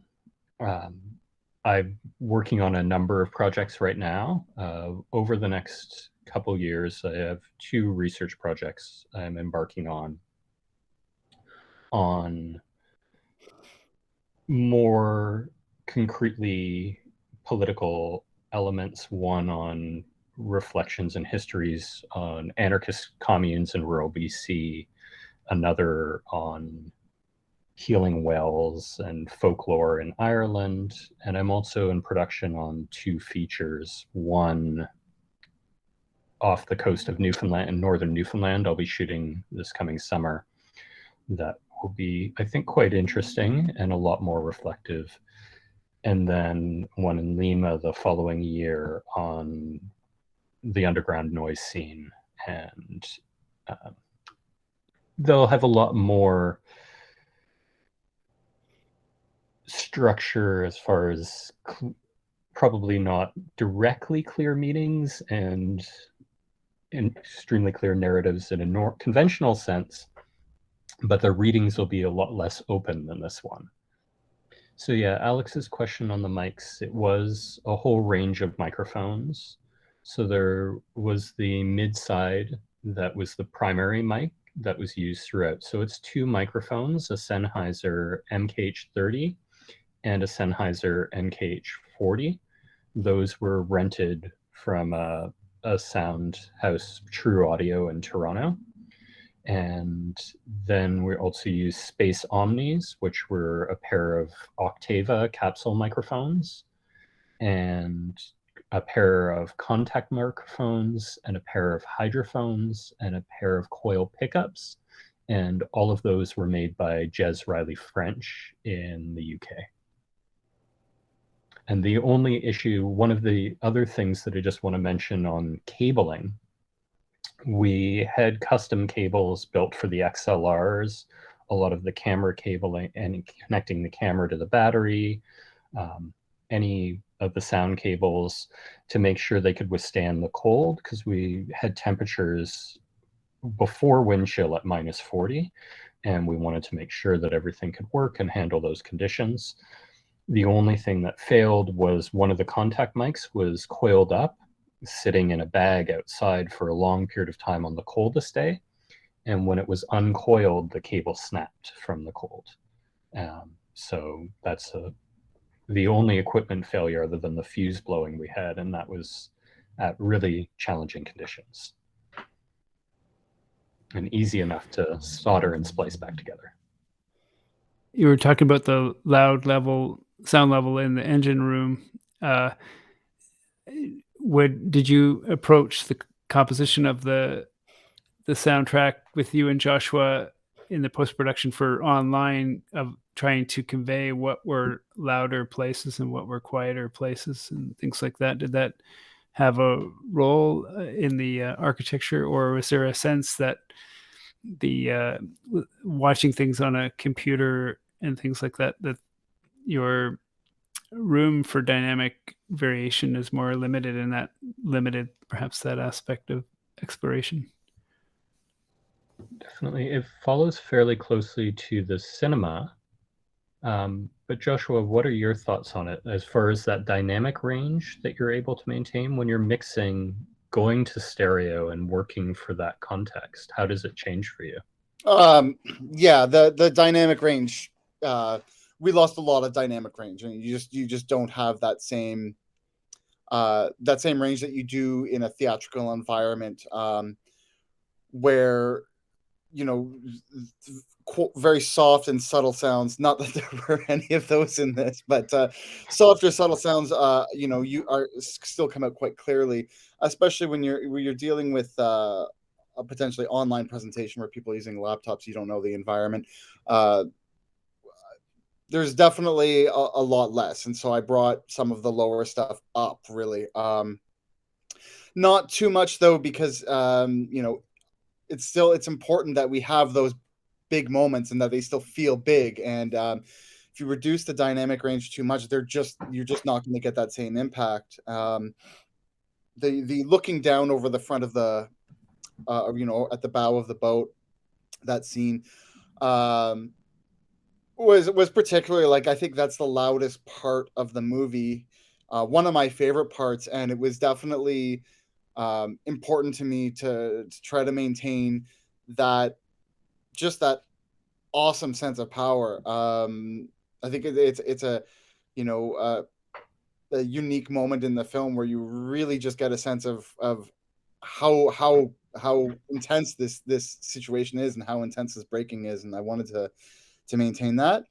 Speaker 2: I'm working on a number of projects right now. Over the next couple years, I have 2 research projects I'm embarking on more concretely political elements, one on reflections and histories on anarchist communes in rural BC, another on healing wells and folklore in Ireland. And I'm also in production on 2 features, one off the coast of Newfoundland, in northern Newfoundland. I'll be shooting this coming summer. That will be, I think, quite interesting and a lot more reflective. And then one in Lima the following year on the underground noise scene. And they'll have a lot more structure as far as probably not directly clear meanings and extremely clear narratives in a conventional sense, but the readings will be a lot less open than this one. So yeah, Alex's question on the mics, it was a whole range of microphones. So there was the mid-side that was the primary mic that was used throughout. So it's 2 microphones, a Sennheiser MKH30 and a Sennheiser MKH40. Those were rented from a sound house, True Audio in Toronto. And then we also used Space Omnis, which were a pair of Octava capsule microphones, and a pair of contact microphones, and a pair of hydrophones, and a pair of coil pickups. And all of those were made by Jez Riley French in the UK. And the only issue, one of the other things that I just want to mention on cabling, we had custom cables built for the XLRs, a lot of the camera cabling and connecting the camera to the battery, any of the sound cables to make sure they could withstand the cold, because we had temperatures before wind chill at -40, and we wanted to make sure that everything could work and handle those conditions. The only thing that failed was one of the contact mics was coiled up, sitting in a bag outside for a long period of time on the coldest day. And when it was uncoiled, the cable snapped from the cold. So that's the only equipment failure other than the fuse blowing we had. And that was at really challenging conditions. And easy enough to solder and splice back together.
Speaker 1: You were talking about the sound level in the engine room. Did you approach the composition of the soundtrack with you and Joshua in the post-production for online, of trying to convey what were louder places and what were quieter places and things like that? Did that have a role in the architecture, or was there a sense that the watching things on a computer and things like that, that your room for dynamic variation is more limited, and that limited perhaps that aspect of exploration?
Speaker 2: Definitely. It follows fairly closely to the cinema. But Joshua, what are your thoughts on it as far as that dynamic range that you're able to maintain when you're mixing, going to stereo and working for that context? How does it change for you?
Speaker 3: Yeah, the dynamic range, we lost a lot of dynamic range, and you just don't have that same range that you do in a theatrical environment, where, you know, very soft and subtle sounds, not that there were any of those in this, but softer, subtle sounds, you know, you are still come out quite clearly, especially when you're dealing with a potentially online presentation where people are using laptops. You don't know the environment. there's definitely a lot less, and so I brought some of the lower stuff up, really. Not too much though, because it's important that we have those big moments and that they still feel big. And if you reduce the dynamic range too much, you're just not going to get that same impact. The looking down over the front of the at the bow of the boat, that scene was particularly, like, I think that's the loudest part of the movie, one of my favorite parts, and it was definitely important to me to try to maintain that awesome sense of power. I think it's a a unique moment in the film where you really just get a sense of how intense this situation is and how intense this breaking is, and I wanted to maintain that.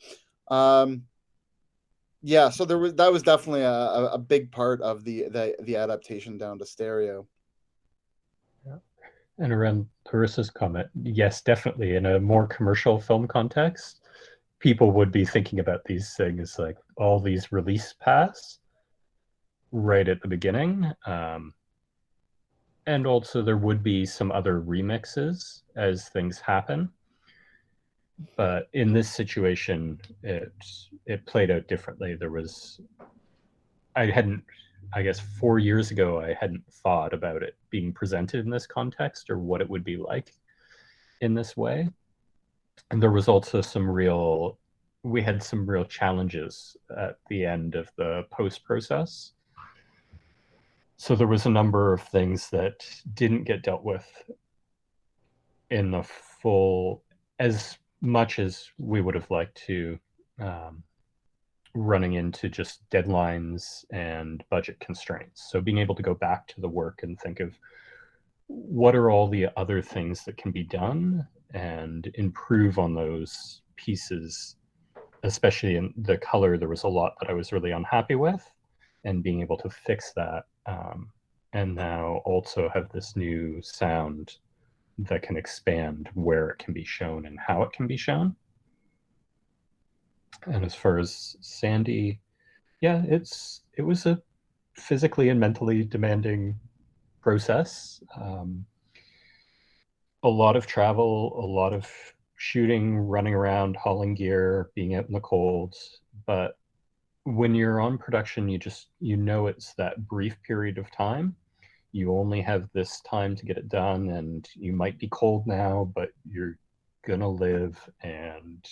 Speaker 3: Yeah, so that was definitely a big part of the adaptation down to stereo.
Speaker 2: Yeah. And around Clarissa's comment, yes, definitely in a more commercial film context, people would be thinking about these things like all these release paths right at the beginning. And also there would be some other remixes as things happen. But in this situation, it played out differently. I guess 4 years ago, I hadn't thought about it being presented in this context or what it would be like in this way. And there was also we had some real challenges at the end of the post process. So there was a number of things that didn't get dealt with in the full, as much as we would have liked to, running into just deadlines and budget constraints. So being able to go back to the work and think of what are all the other things that can be done and improve on those pieces, especially in the color. There was a lot that I was really unhappy with, and being able to fix that. And now also have this new sound that can expand where it can be shown and how it can be shown. And as far as Sandy, yeah, it was a physically and mentally demanding process. A lot of travel, a lot of shooting, running around, hauling gear, being out in the cold. But when you're on production, you know it's that brief period of time. You only have this time to get it done, and you might be cold now, but you're gonna live, and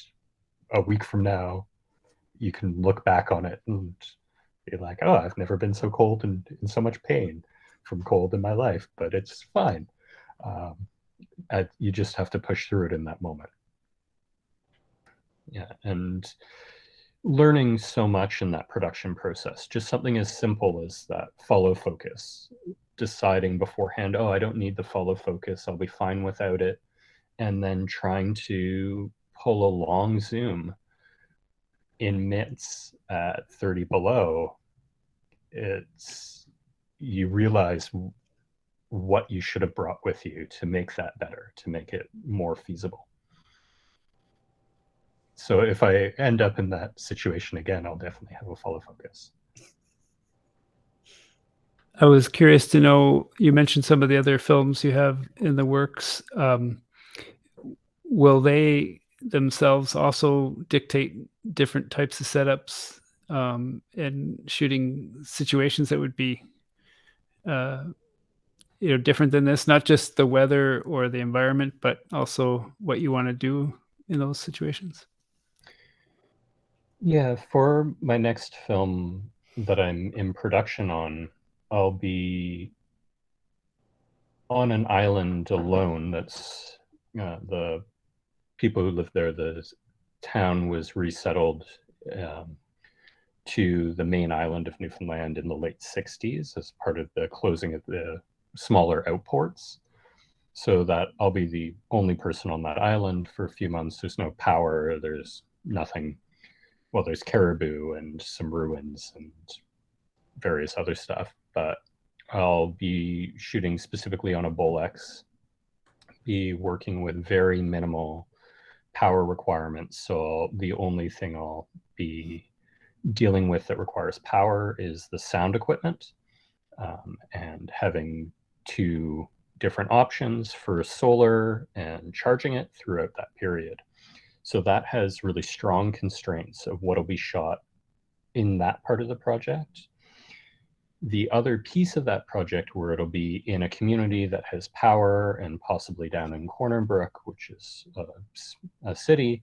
Speaker 2: a week from now, you can look back on it and be like, oh, I've never been so cold and in so much pain from cold in my life, but it's fine. You just have to push through it in that moment. Yeah, and learning so much in that production process, just something as simple as that follow focus, deciding beforehand, oh, I don't need the follow focus, I'll be fine without it, and then trying to pull a long zoom in mints at 30 below. You realize what you should have brought with you to make that better, to make it more feasible. So if I end up in that situation again, I'll definitely have a follow focus.
Speaker 1: I was curious to know, you mentioned some of the other films you have in the works. Will they themselves also dictate different types of setups and shooting situations that would be different than this? Not just the weather or the environment, but also what you want to do in those situations?
Speaker 2: Yeah, for my next film that I'm in production on, I'll be on an island alone. That's the people who live there, the town was resettled to the main island of Newfoundland in the late 60s as part of the closing of the smaller outports. So that I'll be the only person on that island for a few months. There's no power, there's nothing. Well, there's caribou and some ruins and various other stuff, but I'll be shooting specifically on a Bolex, be working with very minimal power requirements. So the only thing I'll be dealing with that requires power is the sound equipment, and having two different options for solar and charging it throughout that period. So that has really strong constraints of what will be shot in that part of the project. The other piece of that project where it'll be in a community that has power and possibly down in Corner Brook, which is a city,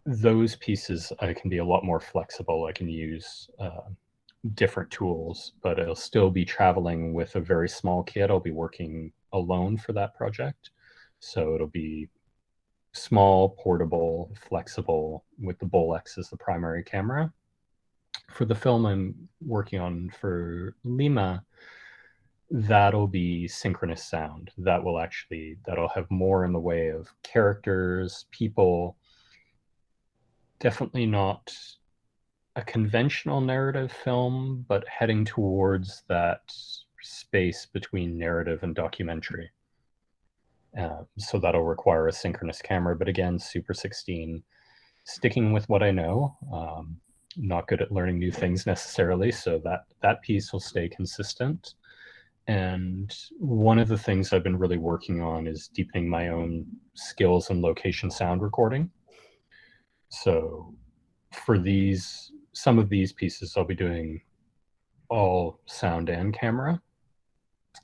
Speaker 2: those pieces I can be a lot more flexible. I can use different tools, but it'll still be traveling with a very small kit. I'll be working alone for that project. So it'll be small, portable, flexible, with the Bolex as the primary camera. For the film I'm working on for Lima, that'll be synchronous sound. That'll have more in the way of characters, people. Definitely not a conventional narrative film, but heading towards that space between narrative and documentary. So that'll require a synchronous camera, but again, Super 16, sticking with what I know. Not good at learning new things necessarily, so that piece will stay consistent. And one of the things I've been really working on is deepening my own skills in location sound recording. So for some of these pieces, I'll be doing all sound and camera,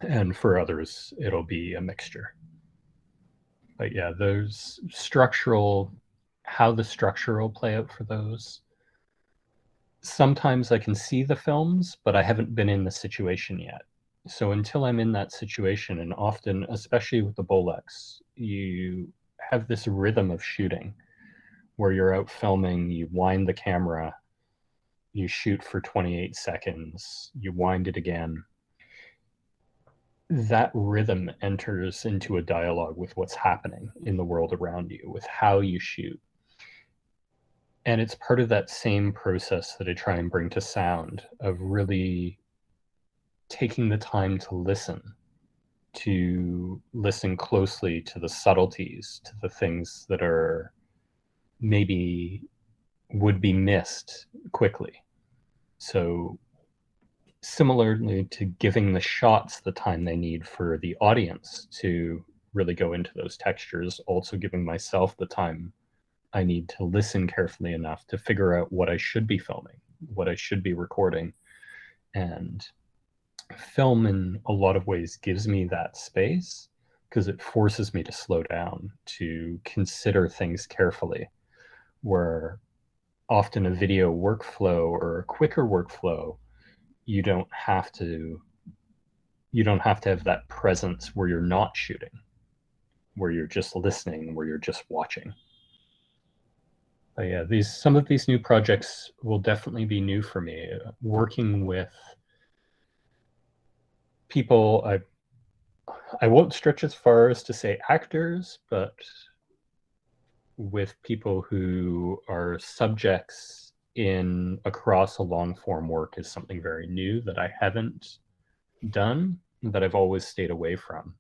Speaker 2: and for others, it'll be a mixture. But yeah, how the structure will play out for those. Sometimes I can see the films, but I haven't been in the situation yet. So until I'm in that situation, and often, especially with the Bolex, you have this rhythm of shooting where you're out filming, you wind the camera, you shoot for 28 seconds, you wind it again. That rhythm enters into a dialogue with what's happening in the world around you, with how you shoot. And it's part of that same process that I try and bring to sound, of really taking the time to listen closely to the subtleties, to the things that are maybe would be missed quickly. So similarly to giving the shots the time they need for the audience to really go into those textures, also giving myself the time I need to listen carefully enough to figure out what I should be filming, what I should be recording. And film in a lot of ways gives me that space because it forces me to slow down, to consider things carefully, where often a video workflow or a quicker workflow, you don't have to have that presence where you're not shooting, where you're just listening, where you're just watching. But yeah, some of these new projects will definitely be new for me. Working with people, I won't stretch as far as to say actors, but with people who are subjects across a long form work is something very new that I haven't done, that I've always stayed away from.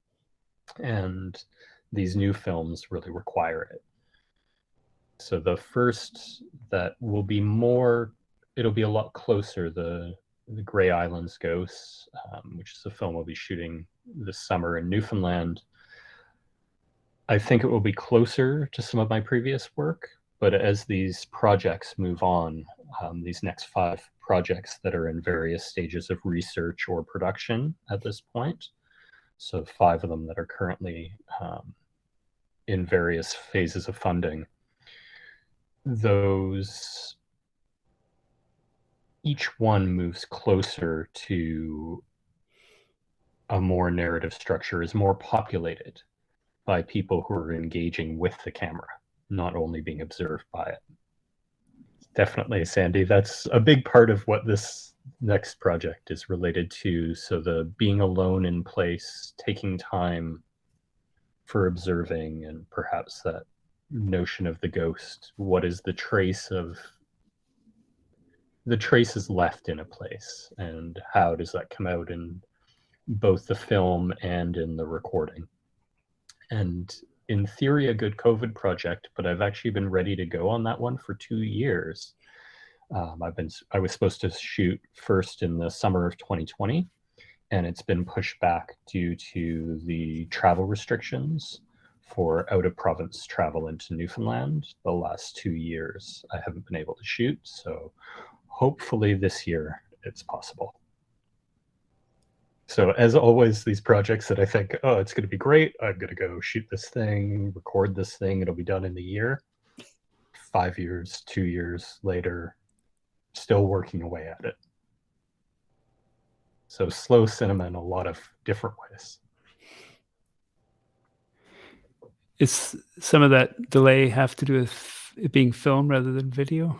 Speaker 2: And these new films really require it. So the first that will be it'll be a lot closer, the Grey Islands Ghosts, which is a film we'll be shooting this summer in Newfoundland. I think it will be closer to some of my previous work, but as these projects move on, these next 5 projects that are in various stages of research or production at this point, so 5 of them that are currently in various phases of funding, each one moves closer to a more narrative structure, is more populated by people who are engaging with the camera, not only being observed by it. Definitely, Sandy, that's a big part of what this next project is related to. So the being alone in place, taking time for observing, and perhaps that notion of the ghost. What is the traces left in a place, and how does that come out in both the film and in the recording? And in theory, a good COVID project, but I've actually been ready to go on that one for 2 years. I was supposed to shoot first in the summer of 2020, and it's been pushed back due to the travel restrictions for out-of-province travel into Newfoundland. The last 2 years, I haven't been able to shoot, so hopefully this year it's possible. So as always, these projects that I think, oh, it's going to be great, I'm going to go shoot this thing, record this thing, it'll be done in a year. 5 years, 2 years later, still working away at it. So slow cinema in a lot of different ways.
Speaker 1: Is some of that delay have to do with it being film rather than video?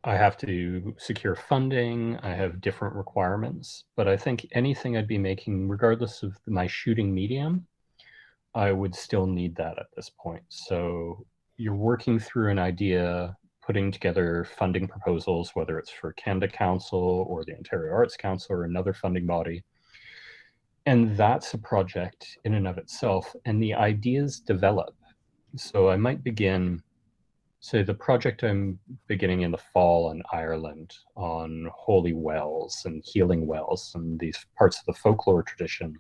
Speaker 2: I have to secure funding. I have different requirements, but I think anything I'd be making, regardless of my shooting medium, I would still need that at this point. So you're working through an idea, putting together funding proposals, whether it's for Canada Council or the Ontario Arts Council or another funding body. And that's a project in and of itself, and the ideas develop. So I might begin, say, the project I'm beginning in the fall in Ireland on holy wells and healing wells and these parts of the folklore tradition.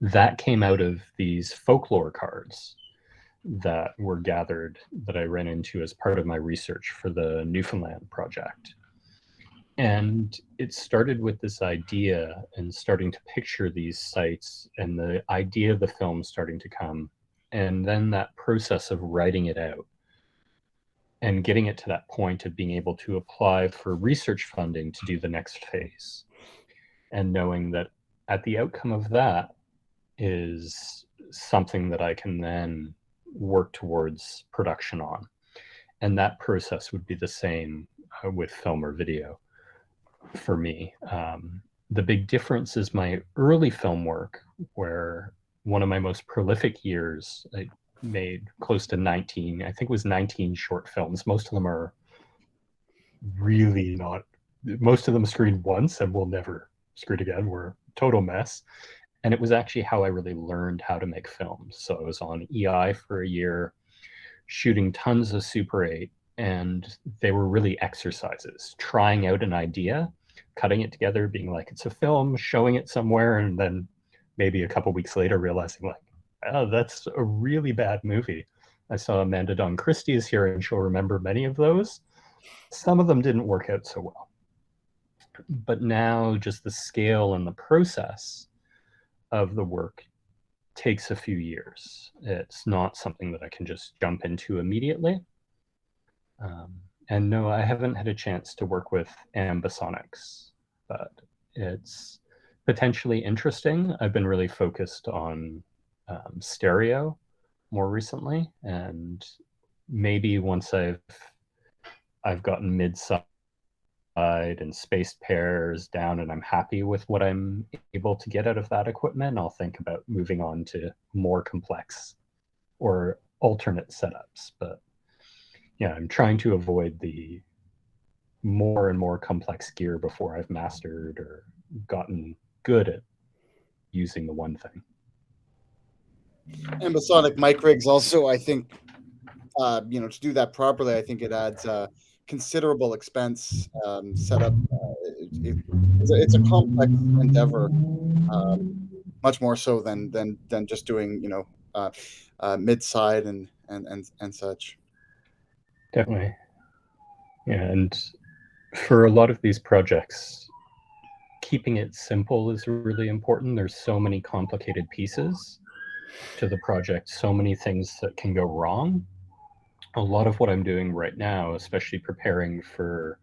Speaker 2: That came out of these folklore cards that were gathered that I ran into as part of my research for the Newfoundland project. And it started with this idea and starting to picture these sites and the idea of the film starting to come. And then that process of writing it out and getting it to that point of being able to apply for research funding to do the next phase. And knowing that at the outcome of that is something that I can then work towards production on. And that process would be the same with film or video for me. The big difference is my early film work, where one of my most prolific years, I made close to 19, I think it was 19 short films. Most of them are really not, most of them screened once and will never screen again. We're a total mess. And it was actually how I really learned how to make films. So I was on EI for a year, shooting tons of Super 8, and they were really exercises, trying out an idea, cutting it together, being like, it's a film, showing it somewhere, and then maybe a couple weeks later realizing like, oh, that's a really bad movie. I saw Amanda Don Christie is here and she'll remember many of those. Some of them didn't work out so well. But now just the scale and the process of the work takes a few years. It's not something that I can just jump into immediately. And no, I haven't had a chance to work with ambisonics, but it's potentially interesting. I've been really focused on stereo more recently, and maybe once I've gotten mid-side and spaced pairs down and I'm happy with what I'm able to get out of that equipment, I'll think about moving on to more complex or alternate setups. But yeah, I'm trying to avoid the more and more complex gear before I've mastered or gotten good at using the one thing.
Speaker 3: Ambisonic mic rigs also, I think, to do that properly, I think it adds considerable expense setup. It's a complex endeavor, much more so than just doing mid-side and such.
Speaker 2: Definitely. Yeah, and for a lot of these projects, keeping it simple is really important. There's so many complicated pieces to the project, so many things that can go wrong. A lot of what I'm doing right now, especially preparing for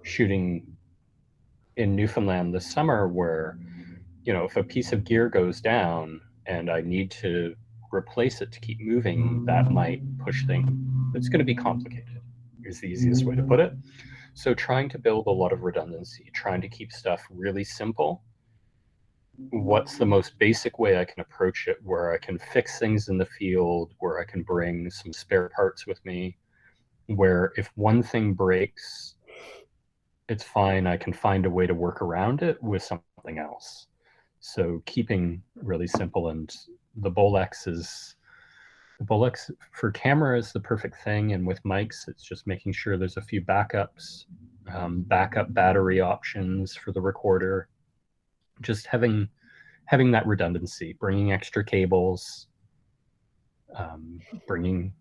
Speaker 2: shooting in Newfoundland this summer, where, if a piece of gear goes down and I need to replace it to keep moving, that might push things. It's going to be complicated, is the easiest way to put it. So trying to build a lot of redundancy, trying to keep stuff really simple. What's the most basic way I can approach it, where I can fix things in the field, where I can bring some spare parts with me, where if one thing breaks, it's fine, I can find a way to work around it with something else. So keeping really simple and The Bolex for camera is the perfect thing, and with mics, it's just making sure there's a few backups, backup battery options for the recorder, just having that redundancy, bringing extra cables, bringing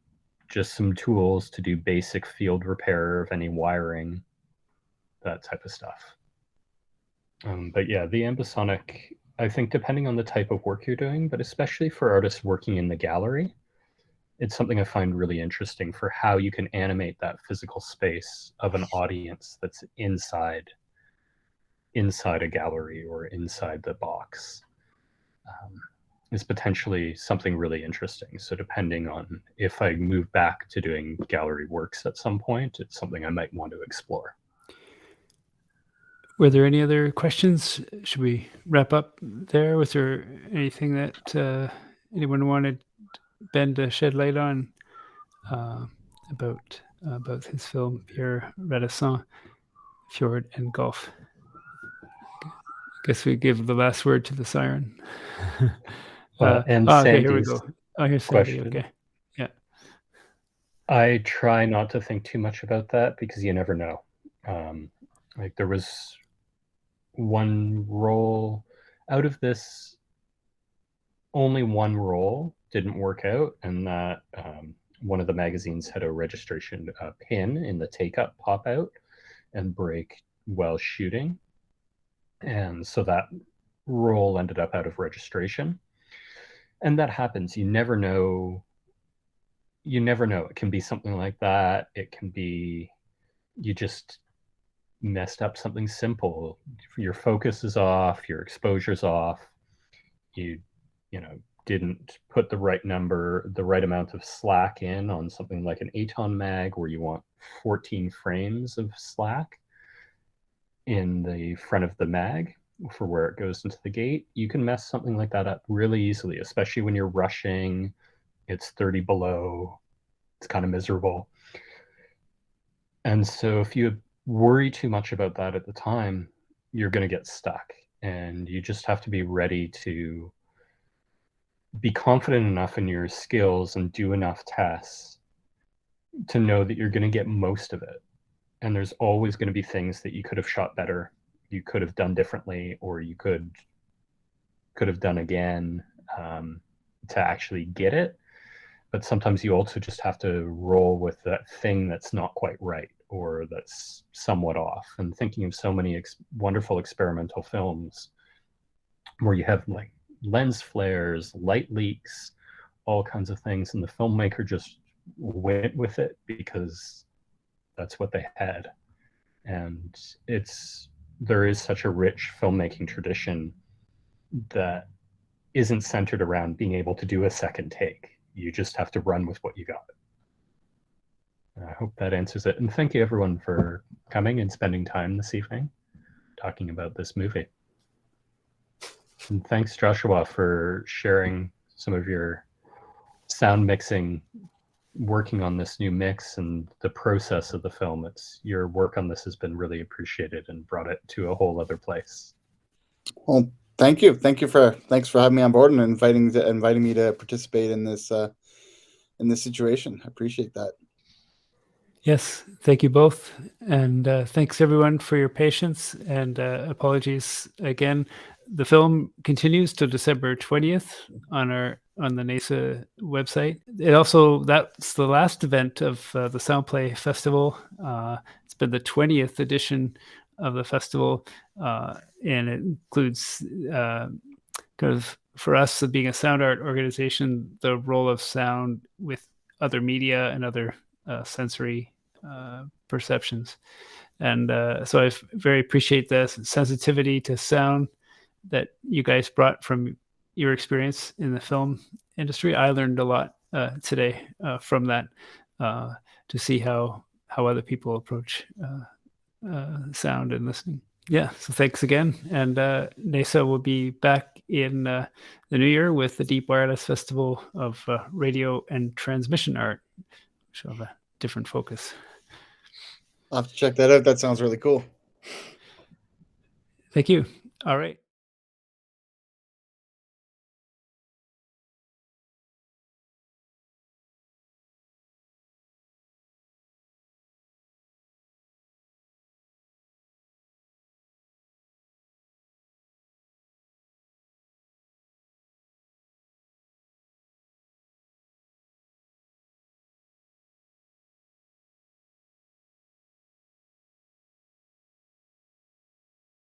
Speaker 2: just some tools to do basic field repair of any wiring, that type of stuff. But yeah, the ambisonic, I think depending on the type of work you're doing, but especially for artists working in the gallery, it's something I find really interesting for how you can animate that physical space of an audience that's inside a gallery or inside the box. Is potentially something really interesting. So depending on if I move back to doing gallery works at some point, it's something I might want to explore.
Speaker 1: Were there any other questions? Should we wrap up there? Was there anything that anyone wanted Ben to shed light on about his film, Pierre Radisson, Fjord and Gulf? Guess we give the last word to the siren.
Speaker 2: And
Speaker 1: okay, here we
Speaker 2: Sandy's
Speaker 1: go. Oh, here's Sandy.
Speaker 2: question.
Speaker 1: Okay, yeah.
Speaker 2: I try not to think too much about that because you never know. Like there was one role out of this, only one role didn't work out, and that one of the magazines had a registration pin in the take-up pop out and break while shooting. And so that role ended up out of registration. And that happens. You never know. It can be something like that. It can be you just messed up something simple. Your focus is off, your exposure's off. You didn't put the right amount of slack in on something like an Aton mag where you want 14 frames of slack in the front of the mag for where it goes into the gate. You can mess something like that up really easily, especially when you're rushing. It's 30 below. It's kind of miserable. And so if you worry too much about that at the time, you're going to get stuck. And you just have to be ready to be confident enough in your skills and do enough tests to know that you're going to get most of it. And there's always going to be things that you could have shot better, you could have done differently, or you could have done again to actually get it. But sometimes you also just have to roll with that thing that's not quite right or that's somewhat off. And thinking of so many wonderful experimental films where you have like lens flares, light leaks, all kinds of things, and the filmmaker just went with it because that's what they had. And there is such a rich filmmaking tradition that isn't centered around being able to do a second take. You just have to run with what you got. I hope that answers it. And thank you everyone for coming and spending time this evening talking about this movie. And thanks, Joshua, for sharing some of your sound mixing, working on this new mix and the process of the film. Your work on this has been really appreciated and brought it to a whole other place.
Speaker 3: Well, thanks for having me on board and inviting me to participate in this situation. I appreciate that.
Speaker 1: Yes, thank you both, and thanks everyone for your patience. And apologies again. The film continues till December 20th on the NAISA website. That's the last event of the SOUNDplay Festival. It's been the 20th edition of the festival, and it includes kind of, for us being a sound art organization, the role of sound with other media and other sensory perceptions. And so I very appreciate the sensitivity to sound that you guys brought from your experience in the film industry. I learned a lot today from that, to see how other people approach sound and listening. Yeah, so thanks again. And NAISA will be back in the new year with the Deep Wireless Festival of Radio and Transmission Art, which will have a different focus.
Speaker 3: I'll have to check that out. That sounds really cool.
Speaker 1: Thank you. All right.